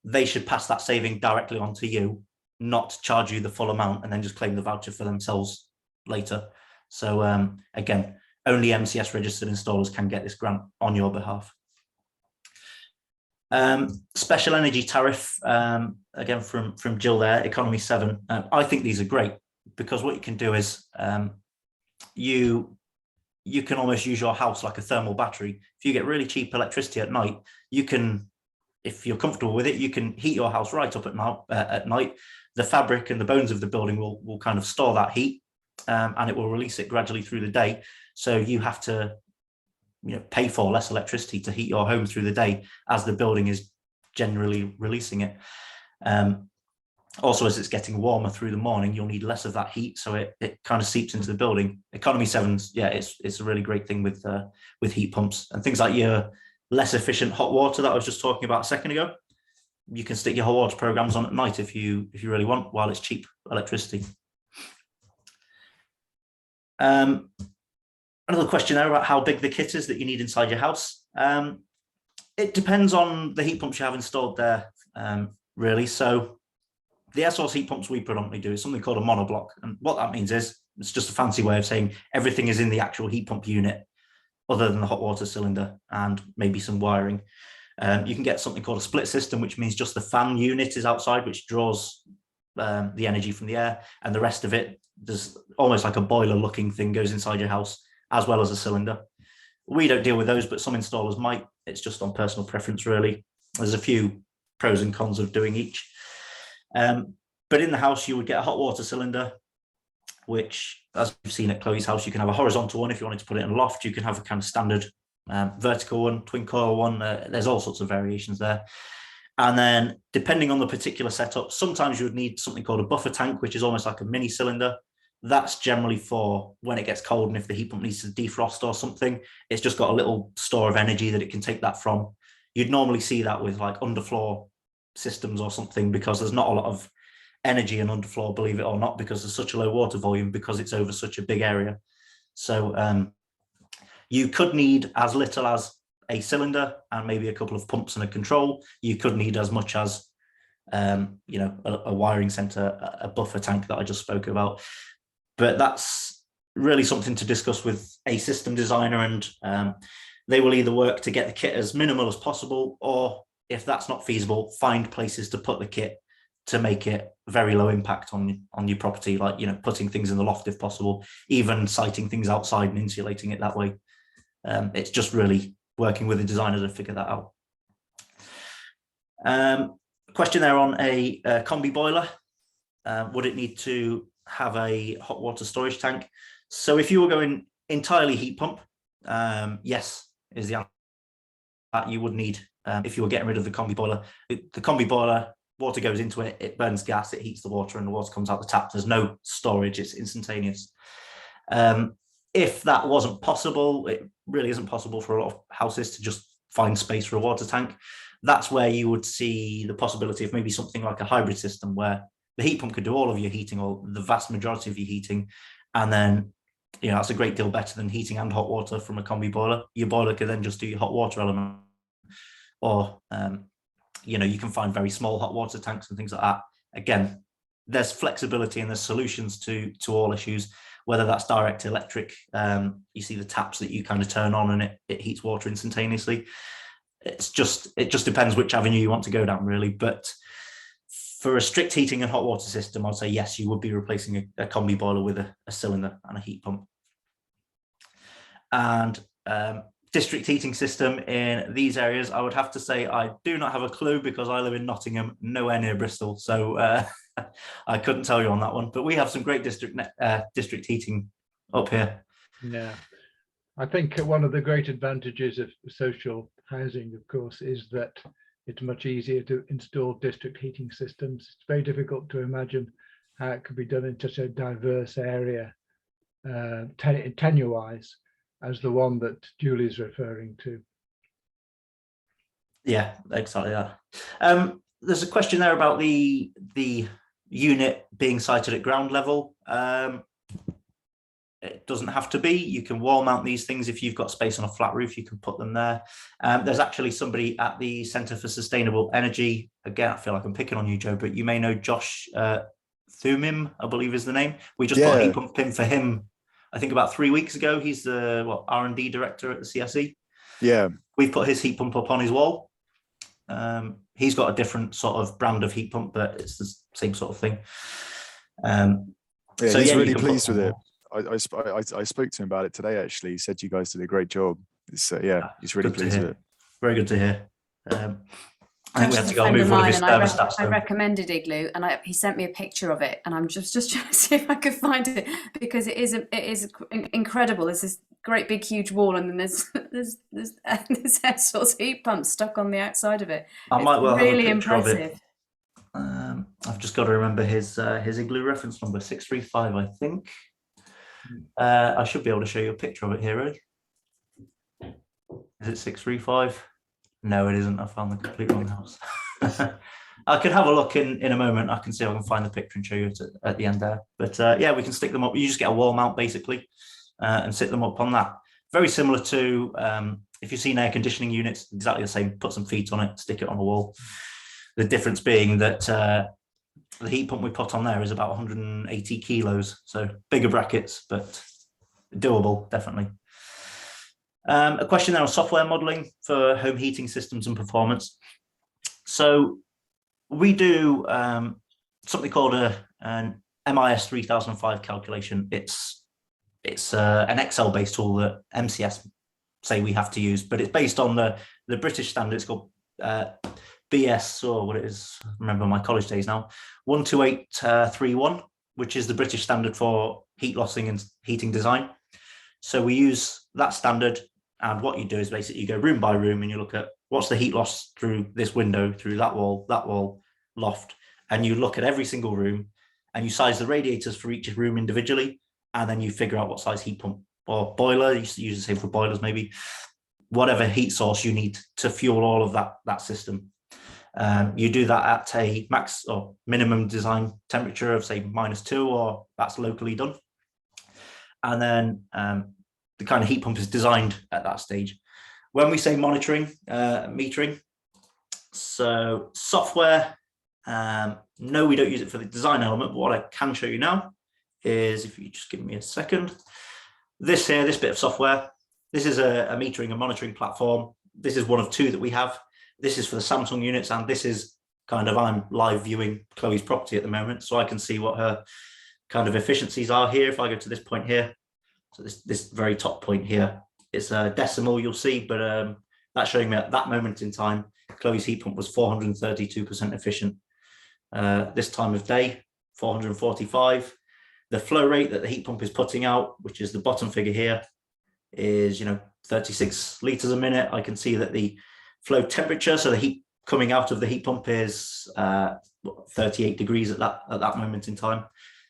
they should pass that saving directly on to you, not charge you the full amount and then just claim the voucher for themselves later. So again, only MCS registered installers can get this grant on your behalf. Special energy tariff, again from Jill there, economy 7. I think these are great because what you can do is you can almost use your house like a thermal battery. If you get really cheap electricity at night, you can, if you're comfortable with it, you can heat your house right up at night. The fabric and the bones of the building will kind of store that heat, and it will release it gradually through the day. So you have to pay for less electricity to heat your home through the day as the building is generally releasing it. Also, as it's getting warmer through the morning, you'll need less of that heat, so it kind of seeps into the building. Economy 7's, it's a really great thing with heat pumps and things like your less efficient hot water that I was just talking about a second ago. You can stick your hot water programs on at night if you really want, while it's cheap electricity. Another question there about how big the kit is that you need inside your house. It depends on the heat pumps you have installed there, really. So the air source heat pumps we predominantly do is something called a monoblock. And what that means is, it's just a fancy way of saying everything is in the actual heat pump unit, other than the hot water cylinder and maybe some wiring. You can get something called a split system, which means just the fan unit is outside, which draws the energy from the air, and the rest of it, there's almost like a boiler looking thing goes inside your house, as well as a cylinder. We don't deal with those, but some installers might. It's just on personal preference, really. There's a few pros and cons of doing each. But in the house, you would get a hot water cylinder, which, as you've seen at Chloe's house, you can have a horizontal one if you wanted to put it in a loft. You can have a kind of standard vertical one, twin coil one. There's all sorts of variations there. And then, depending on the particular setup, sometimes you would need something called a buffer tank, which is almost like a mini cylinder. That's generally for when it gets cold and if the heat pump needs to defrost or something, it's just got a little store of energy that it can take that from. You'd normally see that with like underfloor systems or something, because there's not a lot of energy in underfloor, believe it or not, because there's such a low water volume, because it's over such a big area. So you could need as little as a cylinder and maybe a couple of pumps and a control. You could need as much as a wiring center, a buffer tank that I just spoke about. But that's really something to discuss with a system designer, and they will either work to get the kit as minimal as possible, or if that's not feasible, find places to put the kit to make it very low impact on your property, like, putting things in the loft if possible, even siting things outside and insulating it that way. It's just really working with the designer to figure that out. Question there on a combi boiler. Would it need to have a hot water storage tank? So if you were going entirely heat pump, yes, is the answer. That you would need if you were getting rid of the combi boiler. The combi boiler, water goes into it, it burns gas, it heats the water, and the water comes out the tap. There's no storage, it's instantaneous. If that wasn't possible, it really isn't possible for a lot of houses to just find space for a water tank. That's where you would see the possibility of maybe something like a hybrid system, where the heat pump could do all of your heating, or the vast majority of your heating, and then that's a great deal better than heating and hot water from a combi boiler. Your boiler could then just do your hot water element, or you can find very small hot water tanks and things like that. Again, there's flexibility and there's solutions to all issues, whether that's direct electric. You see the taps that you kind of turn on and it heats water instantaneously. It just depends which avenue you want to go down, really. But for a strict heating and hot water system, I'd say yes, you would be replacing a combi boiler with a cylinder and a heat pump. And district heating system in these areas, I would have to say I do not have a clue, because I live in Nottingham, nowhere near Bristol. So I couldn't tell you on that one. But we have some great district heating up here. Yeah, I think one of the great advantages of social housing, of course, is that it's much easier to install district heating systems. It's very difficult to imagine how it could be done in such a diverse area, tenure-wise, as the one that Julie's referring to. Yeah, exactly that. There's a question there about the unit being sited at ground level. It doesn't have to be. You can wall mount these things. If you've got space on a flat roof, you can put them there. There's actually somebody at the Centre for Sustainable Energy. Again, I feel like I'm picking on you, Joe, but you may know Josh Thumim, I believe is the name. We just got a heat pump pin for him, I think about 3 weeks ago. He's the R&D director at the CSE. Yeah. We've put his heat pump up on his wall. He's got a different sort of brand of heat pump, but it's the same sort of thing. He's really pleased with it. I spoke to him about it today, actually. He said you guys did a great job. He's really pleased with it. Very good to hear. I think we had to go and move one of his thermostats. I recommended Igloo, and he sent me a picture of it, and I'm just trying to see if I could find it, because it is incredible. There's this great big huge wall, and then there's air source heat pump stuck on the outside of it. I might well really have a picture impressive. Of it. I've just got to remember his Igloo reference number, 635, I think. I should be able to show you a picture of it here, really. Is it 635? No, it isn't. I found the complete wrong house. I could have a look in a moment. I can see if I can find the picture and show you it at the end there. But yeah, we can stick them up. You just get a wall mount, basically, and sit them up on that. Very similar to, if you've seen air conditioning units, exactly the same. Put some feet on it, stick it on the wall. The difference being that the heat pump we put on there is about 180 kilos. So bigger brackets, but doable, definitely. A question there on software modeling for home heating systems and performance. So we do something called an MIS 3005 calculation. It's an Excel-based tool that MCS say we have to use, but it's based on the British standard. It's called BS, or what it is, I remember my college days now, 12831, which is the British standard for heat lossing and heating design. So we use that standard, and what you do is basically you go room by room and you look at what's the heat loss through this window, through that wall, loft, and you look at every single room and you size the radiators for each room individually, and then you figure out what size heat pump or boiler, you use the same for boilers maybe, whatever heat source you need to fuel all of that system. You do that at a max or minimum design temperature of say -2, or that's locally done. And then the kind of heat pump is designed at that stage. When we say monitoring, metering, so software, no, we don't use it for the design element, but what I can show you now is, if you just give me a second, this bit of software, this is a metering and monitoring platform. This is one of 2 that we have. This is for the Samsung units, and this is kind of, I'm live viewing Chloe's property at the moment, so I can see what her kind of efficiencies are here. If I go to this point here, so this very top point here, it's a decimal, you'll see, but that's showing me at that moment in time, Chloe's heat pump was 432% efficient. This time of day, 445. The flow rate that the heat pump is putting out, which is the bottom figure here, is 36 liters a minute. I can see that the flow temperature, so the heat coming out of the heat pump, is 38 degrees at that moment in time.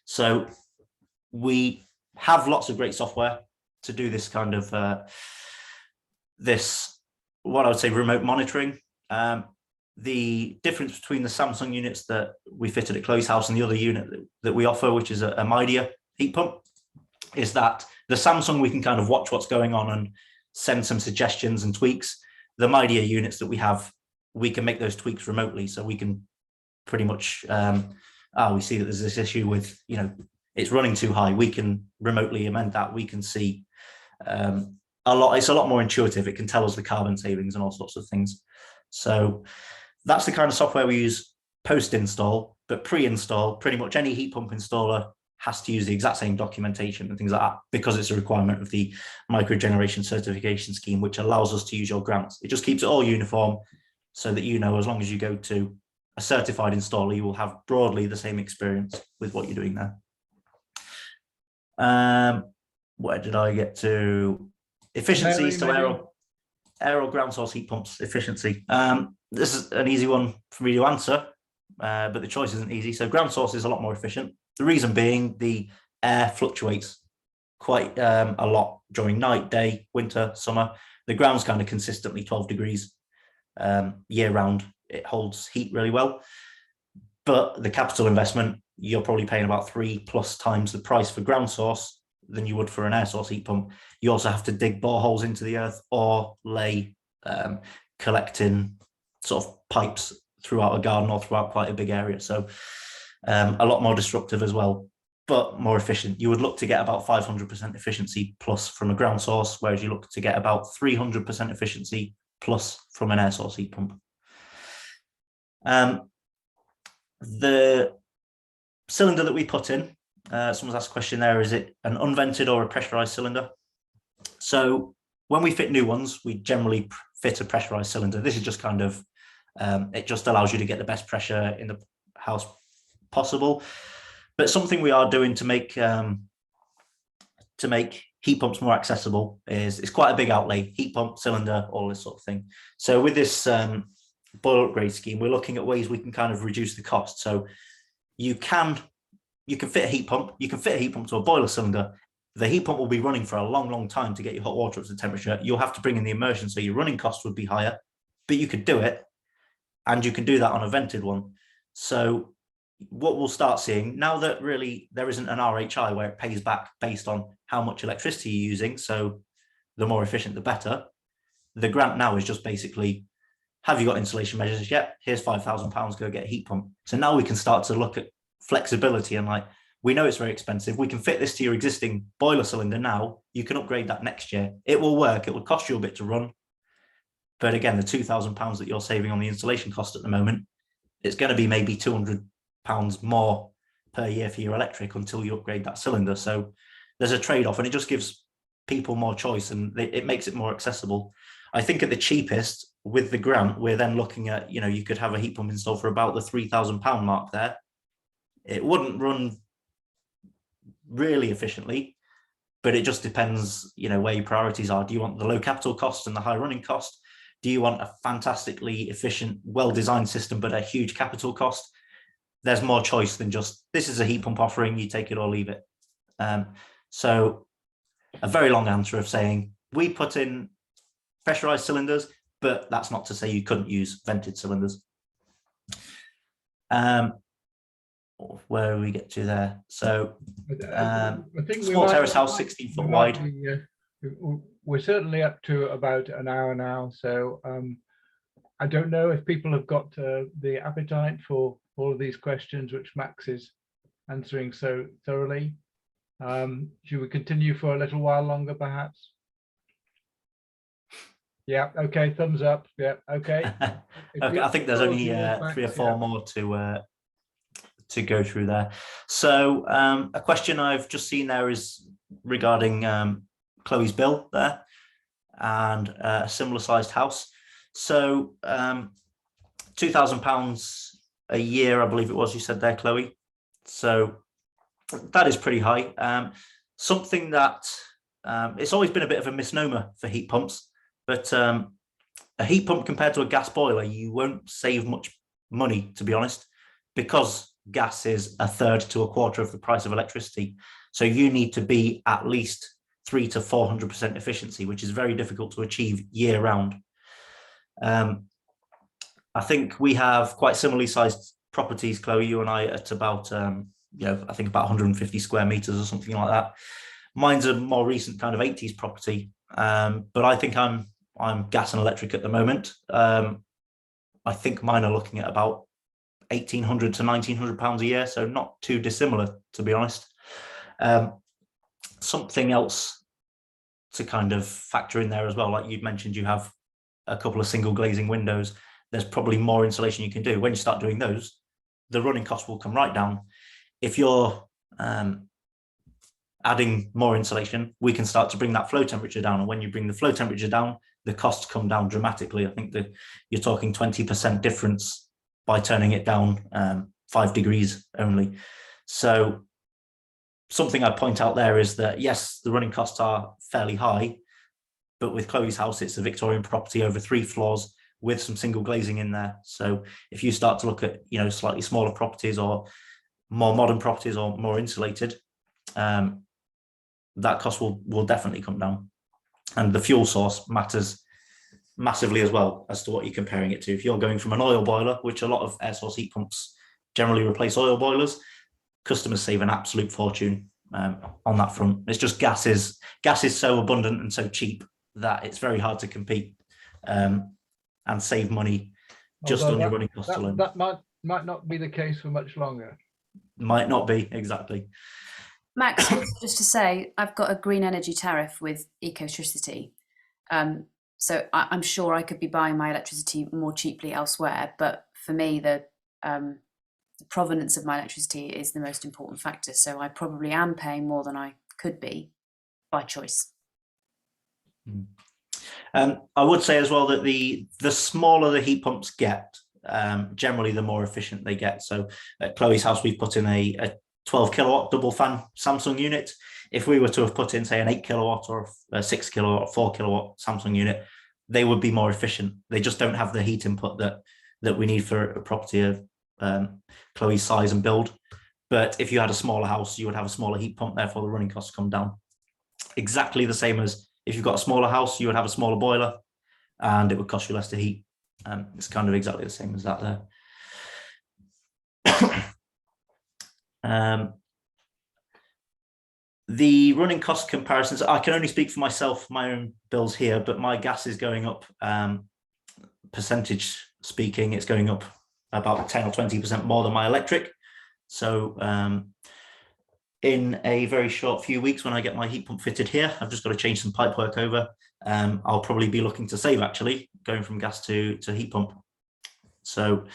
So we have lots of great software to do this kind of what I would say remote monitoring. The difference between the Samsung units that we fitted at Chloe's house and the other unit that we offer, which is a Midea heat pump, is that the Samsung, we can kind of watch what's going on and send some suggestions and tweaks. The Midea units that we have, we can make those tweaks remotely. So we can pretty much, we see that there's this issue with, it's running too high. We can remotely amend that. We can see it's a lot more intuitive. It can tell us the carbon savings and all sorts of things. So that's the kind of software we use post-install, but pre-install, pretty much any heat pump installer has to use the exact same documentation and things like that, because it's a requirement of the microgeneration certification scheme, which allows us to use your grants. It just keeps it all uniform, so that as long as you go to a certified installer, you will have broadly the same experience with what you're doing there. Where did I get to? Efficiency. So aero ground source heat pumps efficiency. This is an easy one for me to answer, but the choice isn't easy. So ground source is a lot more efficient. The reason being, the air fluctuates quite a lot during night, day, winter, summer. The ground's kind of consistently 12 degrees year round. It holds heat really well, but the capital investment, you're probably paying about 3+ times the price for ground source than you would for an air source heat pump. You also have to dig boreholes into the earth or lay collecting sort of pipes throughout a garden or throughout quite a big area. So a lot more disruptive as well, but more efficient. You would look to get about 500% efficiency plus from a ground source, whereas you look to get about 300% efficiency plus from an air source heat pump. The cylinder that we put in, someone's asked a question there, is it an unvented or a pressurized cylinder? So when we fit new ones, we generally fit a pressurized cylinder. This is just kind of, it just allows you to get the best pressure in the house possible. But something we are doing to make heat pumps more accessible is, it's quite a big outlay, heat pump, cylinder, all this sort of thing. So with this boiler upgrade scheme, we're looking at ways we can kind of reduce the cost. So you can fit a heat pump. You can fit a heat pump to a boiler cylinder. The heat pump will be running for a long, long time to get your hot water up to temperature. You'll have to bring in the immersion, so your running cost would be higher, but you could do it, and you can do that on a vented one. So what we'll start seeing, now that really there isn't an RHI where it pays back based on how much electricity you're using, so the more efficient, the better. The grant now is just basically, have you got insulation measures yet? Here's £5,000, go get a heat pump. So now we can start to look at flexibility and we know it's very expensive. We can fit this to your existing boiler cylinder now. You can upgrade that next year. It will work. It will cost you a bit to run. But again, the £2,000 that you're saving on the installation cost at the moment, it's going to be maybe £200 more per year for your electric until you upgrade that cylinder. So there's a trade-off, and it just gives people more choice, and it makes it more accessible. I think at the cheapest with the grant, we're then looking at, you could have a heat pump installed for about the £3,000 mark there. It wouldn't run really efficiently, but it just depends, where your priorities are. Do you want the low capital cost and the high running cost? Do you want a fantastically efficient, well-designed system, but a huge capital cost? there's more choice than just, this is a heat pump offering, you take it or leave it. So a very long answer of saying, we put in pressurized cylinders, but that's not to say you couldn't use vented cylinders. Where do we get to there? So I think we small might- terrace house, 16-foot we wide. might be, we're certainly up to about an hour now, so I don't know if people have got the appetite for all of these questions which Max is answering so thoroughly. Should we continue for a little while longer, perhaps? Yeah, okay, thumbs up. Yeah, okay. Okay, I think there's only 3 or 4 more to go through there. So a question I've just seen there is regarding Chloe's bill there and a similar sized house. So £2,000 a year, I believe it was, you said there, Chloe. So that is pretty high. Something that it's always been a bit of a misnomer for heat pumps, but a heat pump compared to a gas boiler, you won't save much money, to be honest, because gas is 1/3 to 1/4 of the price of electricity. So you need to be at least 300% to 400% efficiency, which is very difficult to achieve year round. I think we have quite similarly sized properties, Chloe, you and I, at about, I think about 150 square meters or something like that. Mine's a more recent kind of 80s property, but I think I'm gas and electric at the moment. I think mine are looking at about £1,800 to £1,900 a year, so not too dissimilar, to be honest. Something else to kind of factor in there as well, like you'd mentioned, you have a couple of single glazing windows. There's probably more insulation you can do. When you start doing those, the running cost will come right down. If you're adding more insulation, we can start to bring that flow temperature down. And when you bring the flow temperature down, the costs come down dramatically. I think that you're talking 20% difference by turning it down 5 degrees only. So something I point out there is that, yes, the running costs are fairly high, but with Chloe's house, it's a Victorian property over 3 floors with some single glazing in there. So if you start to look at, slightly smaller properties or more modern properties or more insulated, that cost will definitely come down. And the fuel source matters massively as well as to what you're comparing it to. If you're going from an oil boiler, which a lot of air source heat pumps generally replace oil boilers, customers save an absolute fortune on that front. It's just gas is so abundant and so cheap that it's very hard to compete and save money just on your running costs alone. That might not be the case for much longer. Might not be, exactly. Max, just to say, I've got a green energy tariff with Ecotricity. So I'm sure I could be buying my electricity more cheaply elsewhere. But for me, the provenance of my electricity is the most important factor. So I probably am paying more than I could be by choice. I would say as well that the smaller the heat pumps get, generally the more efficient they get. So at Chloe's house, we've put in a 12 kilowatt double fan Samsung unit. If we were to have put in, say, an 8 kilowatt or a 6 kilowatt or 4 kilowatt Samsung unit, they would be more efficient. They just don't have the heat input that we need for a property of Chloe's size and build. But if you had a smaller house, you would have a smaller heat pump, therefore the running costs come down. Exactly the same as if you've got a smaller house, you would have a smaller boiler and it would cost you less to heat. It's kind of exactly the same as that there. The running cost comparisons, I can only speak for myself, my own bills here, but my gas is going up, percentage speaking, it's going up about 10 or 20% more than my electric. So in a very short few weeks, when I get my heat pump fitted here, I've just got to change some pipe work over. I'll probably be looking to save, actually, going from gas to heat pump. So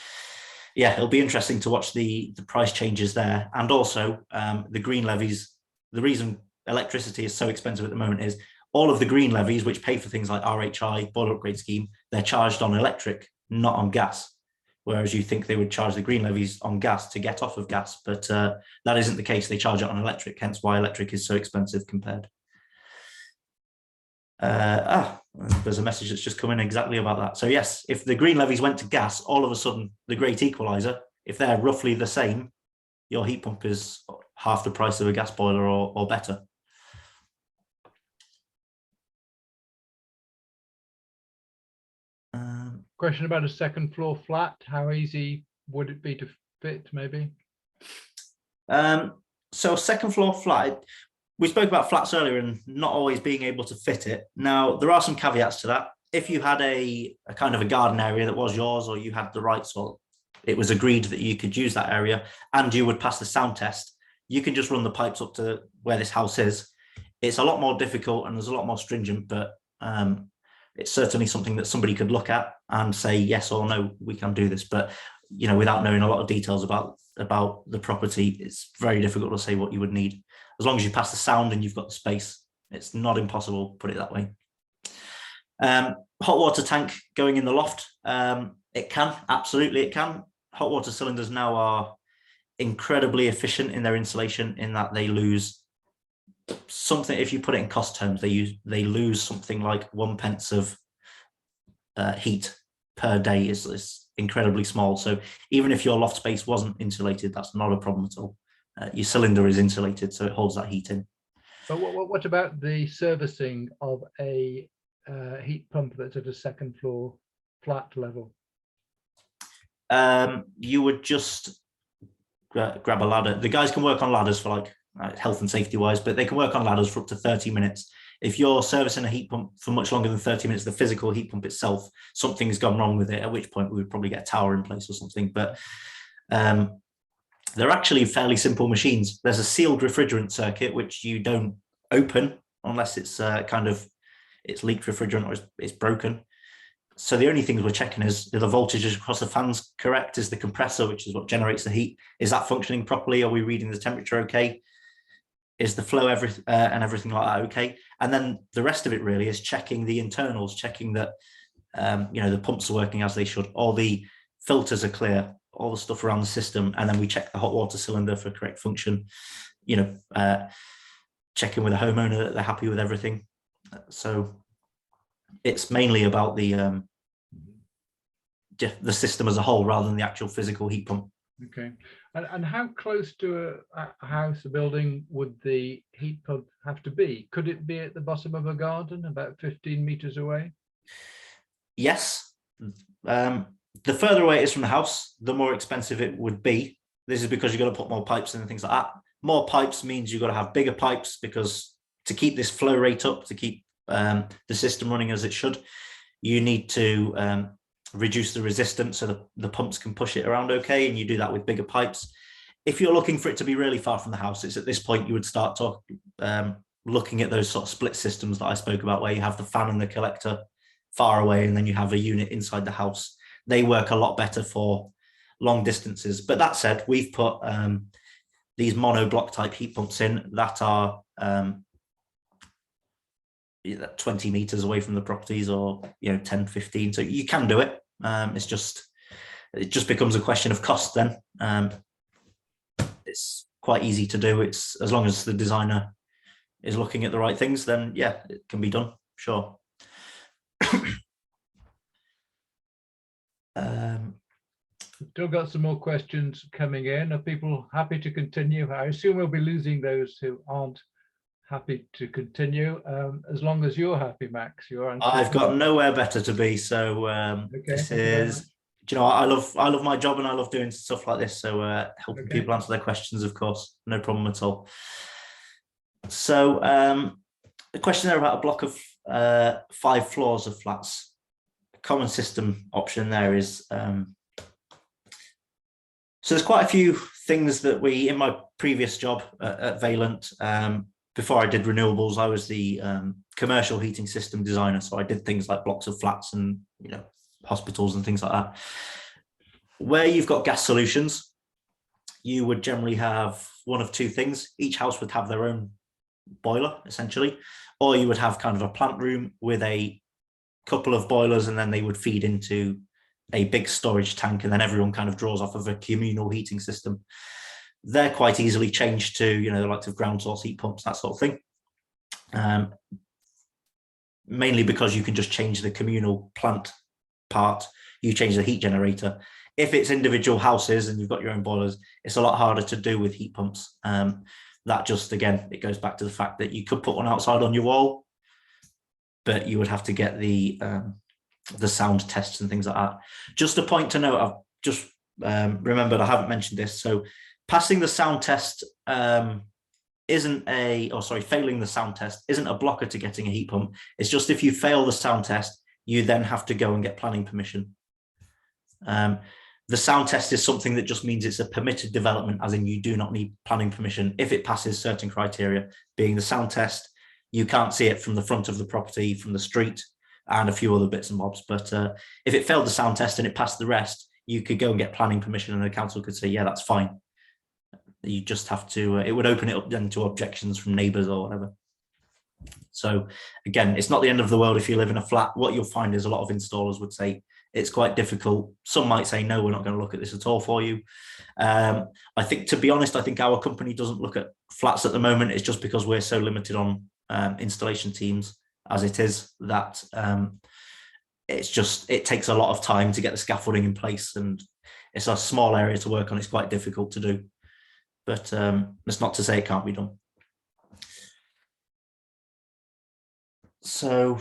yeah, it'll be interesting to watch the price changes there. And also the green levies. The reason electricity is so expensive at the moment is all of the green levies, which pay for things like RHI, boiler upgrade scheme, they're charged on electric, not on gas. Whereas you think they would charge the green levies on gas to get off of gas, but that isn't the case. They charge it on electric, hence why electric is so expensive compared. There's a message that's just come in exactly about that. So yes, if the green levies went to gas, all of a sudden the great equalizer, If they're roughly the same, your heat pump is half the price of a gas boiler or better. Question about a second floor flat. How easy would it be to fit, maybe? So second floor flat, we spoke about flats earlier and not always being able to fit it. Now, there are some caveats to that. If you had a kind of a garden area that was yours, or you had the rights, or it was agreed that you could use that area and you would pass the sound test, you can just run the pipes up to where this house is. It's a lot more difficult and there's a lot more stringent, but it's certainly something that somebody could look at and say yes or no, we can do this. But you know, without knowing a lot of details about the property, it's very difficult to say what you would need. As long as you pass the sound and you've got the space, it's not impossible, put it that way. Hot water tank going in the loft, it can, absolutely it can. Hot water cylinders now are incredibly efficient in their insulation, in that they lose something, if you put it in cost terms, they lose something like 1 pence of heat per day. Is incredibly small. So even if your loft space wasn't insulated, that's not a problem at all. Your cylinder is insulated, so it holds that heat in. But what about the servicing of a heat pump that's at a second floor flat level? You would just grab a ladder. The guys can work on ladders for like health and safety wise, but they can work on ladders for up to 30 minutes. If you're servicing a heat pump for much longer than 30 minutes, the physical heat pump itself, something's gone wrong with it, at which point we would probably get a tower in place or something. But they're actually fairly simple machines. There's a sealed refrigerant circuit, which you don't open unless it's it's leaked refrigerant or it's broken. So the only things we're checking is, are the voltages across the fans correct? Is the compressor, which is what generates the heat, is that functioning properly? Are we reading the temperature okay? Is the flow and everything like that okay? And then the rest of it really is checking the internals, checking that you know, the pumps are working as they should, all the filters are clear, all the stuff around the system, and then we check the hot water cylinder for correct function. You know, checking with the homeowner that they're happy with everything. So it's mainly about the system as a whole rather than the actual physical heat pump. Okay. And how close to a house, a building, would the heat pump have to be? Could it be at the bottom of a garden, about 15 meters away? Yes. The further away it is from the house, the more expensive it would be. This is because you've got to put more pipes in and things like that. More pipes means you've got to have bigger pipes, because to keep this flow rate up, to keep the system running as it should, you need to reduce the resistance so the pumps can push it around okay, and you do that with bigger pipes. If you're looking for it to be really far from the house, it's at this point you would start looking at those sort of split systems that I spoke about, where you have the fan and the collector far away and then you have a unit inside the house. They work a lot better for long distances. But that said, we've put these monoblock type heat pumps in that are 20 meters away from the properties, or 10, 15. So you can do it. It just becomes a question of cost then. It's quite easy to do. It's as long as the designer is looking at the right things, then yeah, it can be done, sure. Still got some more questions coming in. Are people happy to continue? I assume we'll be losing those who aren't happy to continue, as long as you're happy, Max. I've got nowhere better to be, so okay, this is, I love my job and I love doing stuff like this, so helping people answer their questions, of course, no problem at all. So a question there about a block of 5 floors of flats. A common system option there is so there's quite a few things that we, in my previous job at Valent, before I did renewables, I was the commercial heating system designer. So I did things like blocks of flats and hospitals and things like that. Where you've got gas solutions, you would generally have one of two things. Each house would have their own boiler, essentially, or you would have kind of a plant room with a couple of boilers, and then they would feed into a big storage tank, and then everyone kind of draws off of a communal heating system. They're quite easily changed to, the likes of ground source heat pumps, that sort of thing. Mainly because you can just change the communal plant part, you change the heat generator. If it's individual houses and you've got your own boilers, it's a lot harder to do with heat pumps. That just, again, it goes back to the fact that you could put one outside on your wall, but you would have to get the sound tests and things like that. Just a point to note, I've just remembered I haven't mentioned this. So passing the sound test failing the sound test isn't a blocker to getting a heat pump. It's just if you fail the sound test, you then have to go and get planning permission. The sound test is something that just means it's a permitted development, as in you do not need planning permission if it passes certain criteria. Being the sound test, you can't see it from the front of the property, from the street, and a few other bits and bobs. But if it failed the sound test and it passed the rest, you could go and get planning permission, and the council could say, yeah, that's fine. You just have to, it would open it up then to objections from neighbours or whatever. So again, it's not the end of the world if you live in a flat. What you'll find is a lot of installers would say it's quite difficult. Some might say, no, we're not going to look at this at all for you. I think, to be honest, I think our company doesn't look at flats at the moment. It's just because we're so limited on installation teams as it is, that it takes a lot of time to get the scaffolding in place, and it's a small area to work on. It's quite difficult to do, but it's not to say it can't be done. So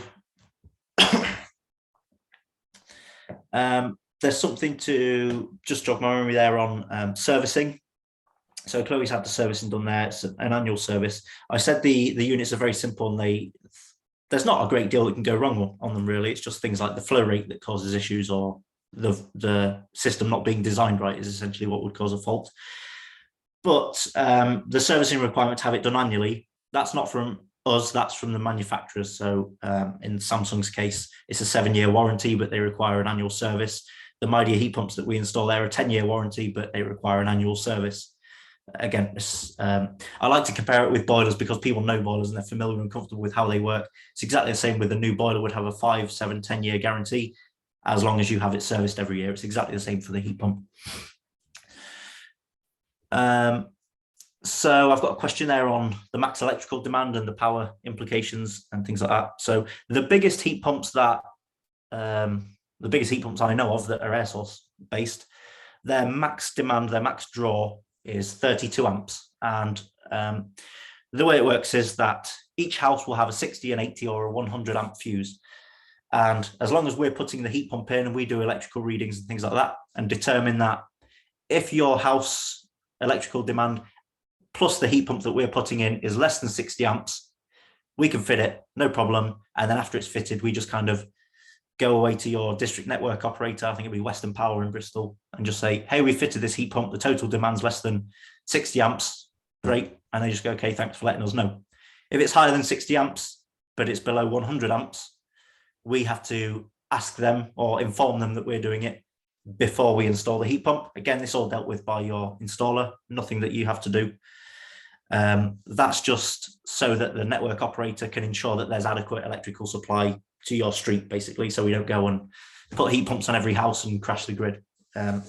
there's something to just jog my memory there on servicing. So Chloe's had the servicing done there. It's an annual service. I said the units are very simple, and there's not a great deal that can go wrong on them, really. It's just things like the flow rate that causes issues, or the system not being designed right is essentially what would cause a fault. But the servicing requirement to have it done annually, that's not from us, that's from the manufacturers. So in Samsung's case, it's a 7-year warranty, but they require an annual service. The Midea heat pumps that we install there are a 10-year warranty, but they require an annual service. Again, I like to compare it with boilers because people know boilers and they're familiar and comfortable with how they work. It's exactly the same with a new boiler would have a 5, 7, 10-year guarantee as long as you have it serviced every year. It's exactly the same for the heat pump. So I've got a question there on the max electrical demand and the power implications and things like that. So the biggest heat pumps I know of that are air source based, their max demand, their max draw is 32 amps. And the way it works is that each house will have a 60, an 80 or a 100 amp fuse. And as long as we're putting the heat pump in and we do electrical readings and things like that and determine that if your house electrical demand plus the heat pump that we're putting in is less than 60 amps, we can fit it, no problem. And then after it's fitted, we just kind of go away to your district network operator, I think it'll be Western Power in Bristol, and just say, hey, we fitted this heat pump, the total demand's less than 60 amps, great. And they just go, okay, thanks for letting us know. If it's higher than 60 amps, but it's below 100 amps, we have to ask them or inform them that we're doing it before we install the heat pump. Again, this all dealt with by your installer, nothing that you have to do. That's just so that the network operator can ensure that there's adequate electrical supply to your street, basically, so we don't go and put heat pumps on every house and crash the grid.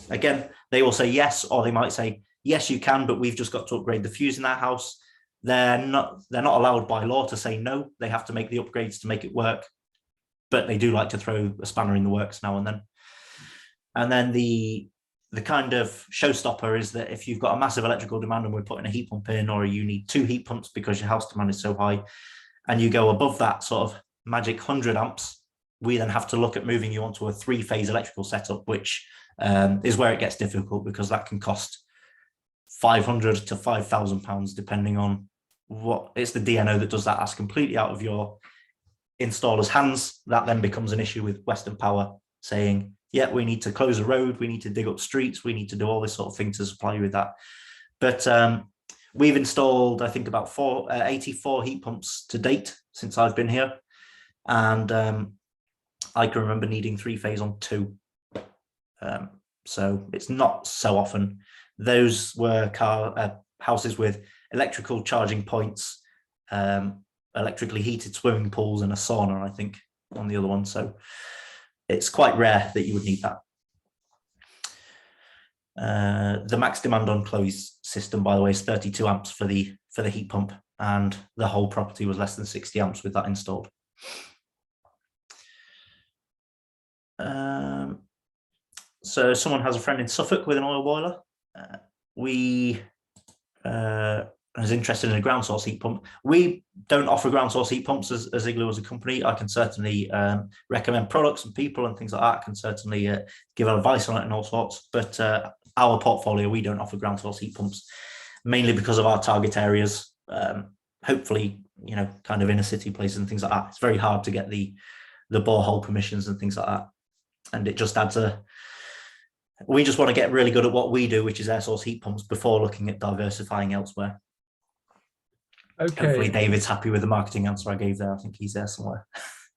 Again, they will say yes, or they might say, yes, you can, but we've just got to upgrade the fuse in that house. They're not allowed by law to say no. They have to make the upgrades to make it work, but they do like to throw a spanner in the works now and then. And then the kind of showstopper is that if you've got a massive electrical demand and we're putting a heat pump in, or you need 2 heat pumps because your house demand is so high, and you go above that sort of magic 100 amps, we then have to look at moving you onto a 3-phase electrical setup, which is where it gets difficult, because that can cost £500 to £5,000 depending on what. It's the DNO that does that. That's completely out of your installer's hands. That then becomes an issue with Western Power saying, yeah, we need to close a road, we need to dig up streets, we need to do all this sort of thing to supply you with that. But we've installed, I think, about 84 heat pumps to date since I've been here. And I can remember needing 3-phase on 2. So it's not so often. Those were houses with electrical charging points, electrically heated swimming pools, and a sauna, I think, on the other one. So it's quite rare that you would need that. The max demand on Chloe's system, by the way, is 32 amps for the heat pump, and the whole property was less than 60 amps with that installed. So someone has a friend in Suffolk with an oil boiler. Is interested in a ground source heat pump. We don't offer ground source heat pumps as Igloo as a company. I can certainly recommend products and people and things like that. I can certainly give advice on it and all sorts. But our portfolio, we don't offer ground source heat pumps, mainly because of our target areas. Hopefully, you know, kind of inner city places and things like that. It's very hard to get the borehole permissions and things like that. And it just adds we just want to get really good at what we do, which is air source heat pumps, before looking at diversifying elsewhere. Okay. Hopefully David's happy with the marketing answer I gave there. I think he's there somewhere.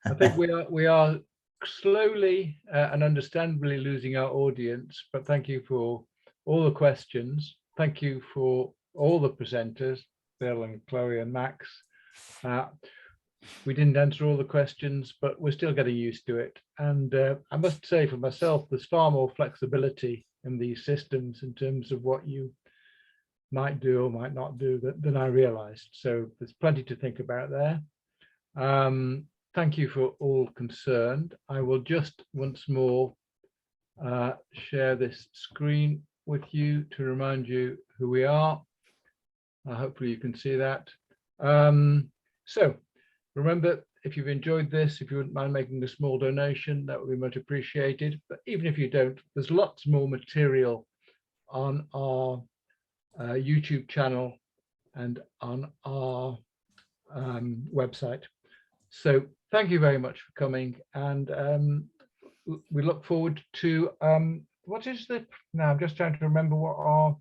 I think we are slowly and understandably losing our audience, but thank you for all the questions. Thank you for all the presenters, Bill and Chloe and Max. We didn't answer all the questions, but we're still getting used to it. And I must say for myself, there's far more flexibility in these systems in terms of what you might do or might not do than I realized. So there's plenty to think about there. Thank you for all concerned. I will just once more share this screen with you to remind you who we are. Hopefully you can see that. So remember, if you've enjoyed this, if you wouldn't mind making a small donation, that would be much appreciated. But even if you don't, there's lots more material on our YouTube channel and on our website. So thank you very much for coming, and we look forward to what is the now I'm just trying to remember what our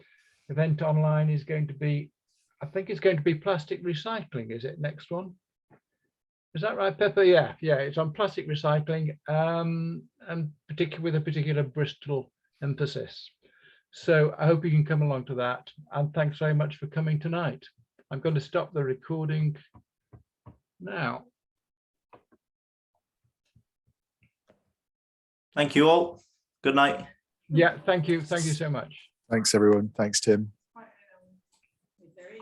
event online is going to be. I think it's going to be plastic recycling. Is it next one? Is that right, Pepper? Yeah, it's on plastic recycling, and with a particular Bristol emphasis. So I hope you can come along to that, and thanks very much for coming tonight. I'm going to stop the recording now. Thank you all. Good night. Yeah, thank you so much. Thanks, everyone. Thanks, Tim.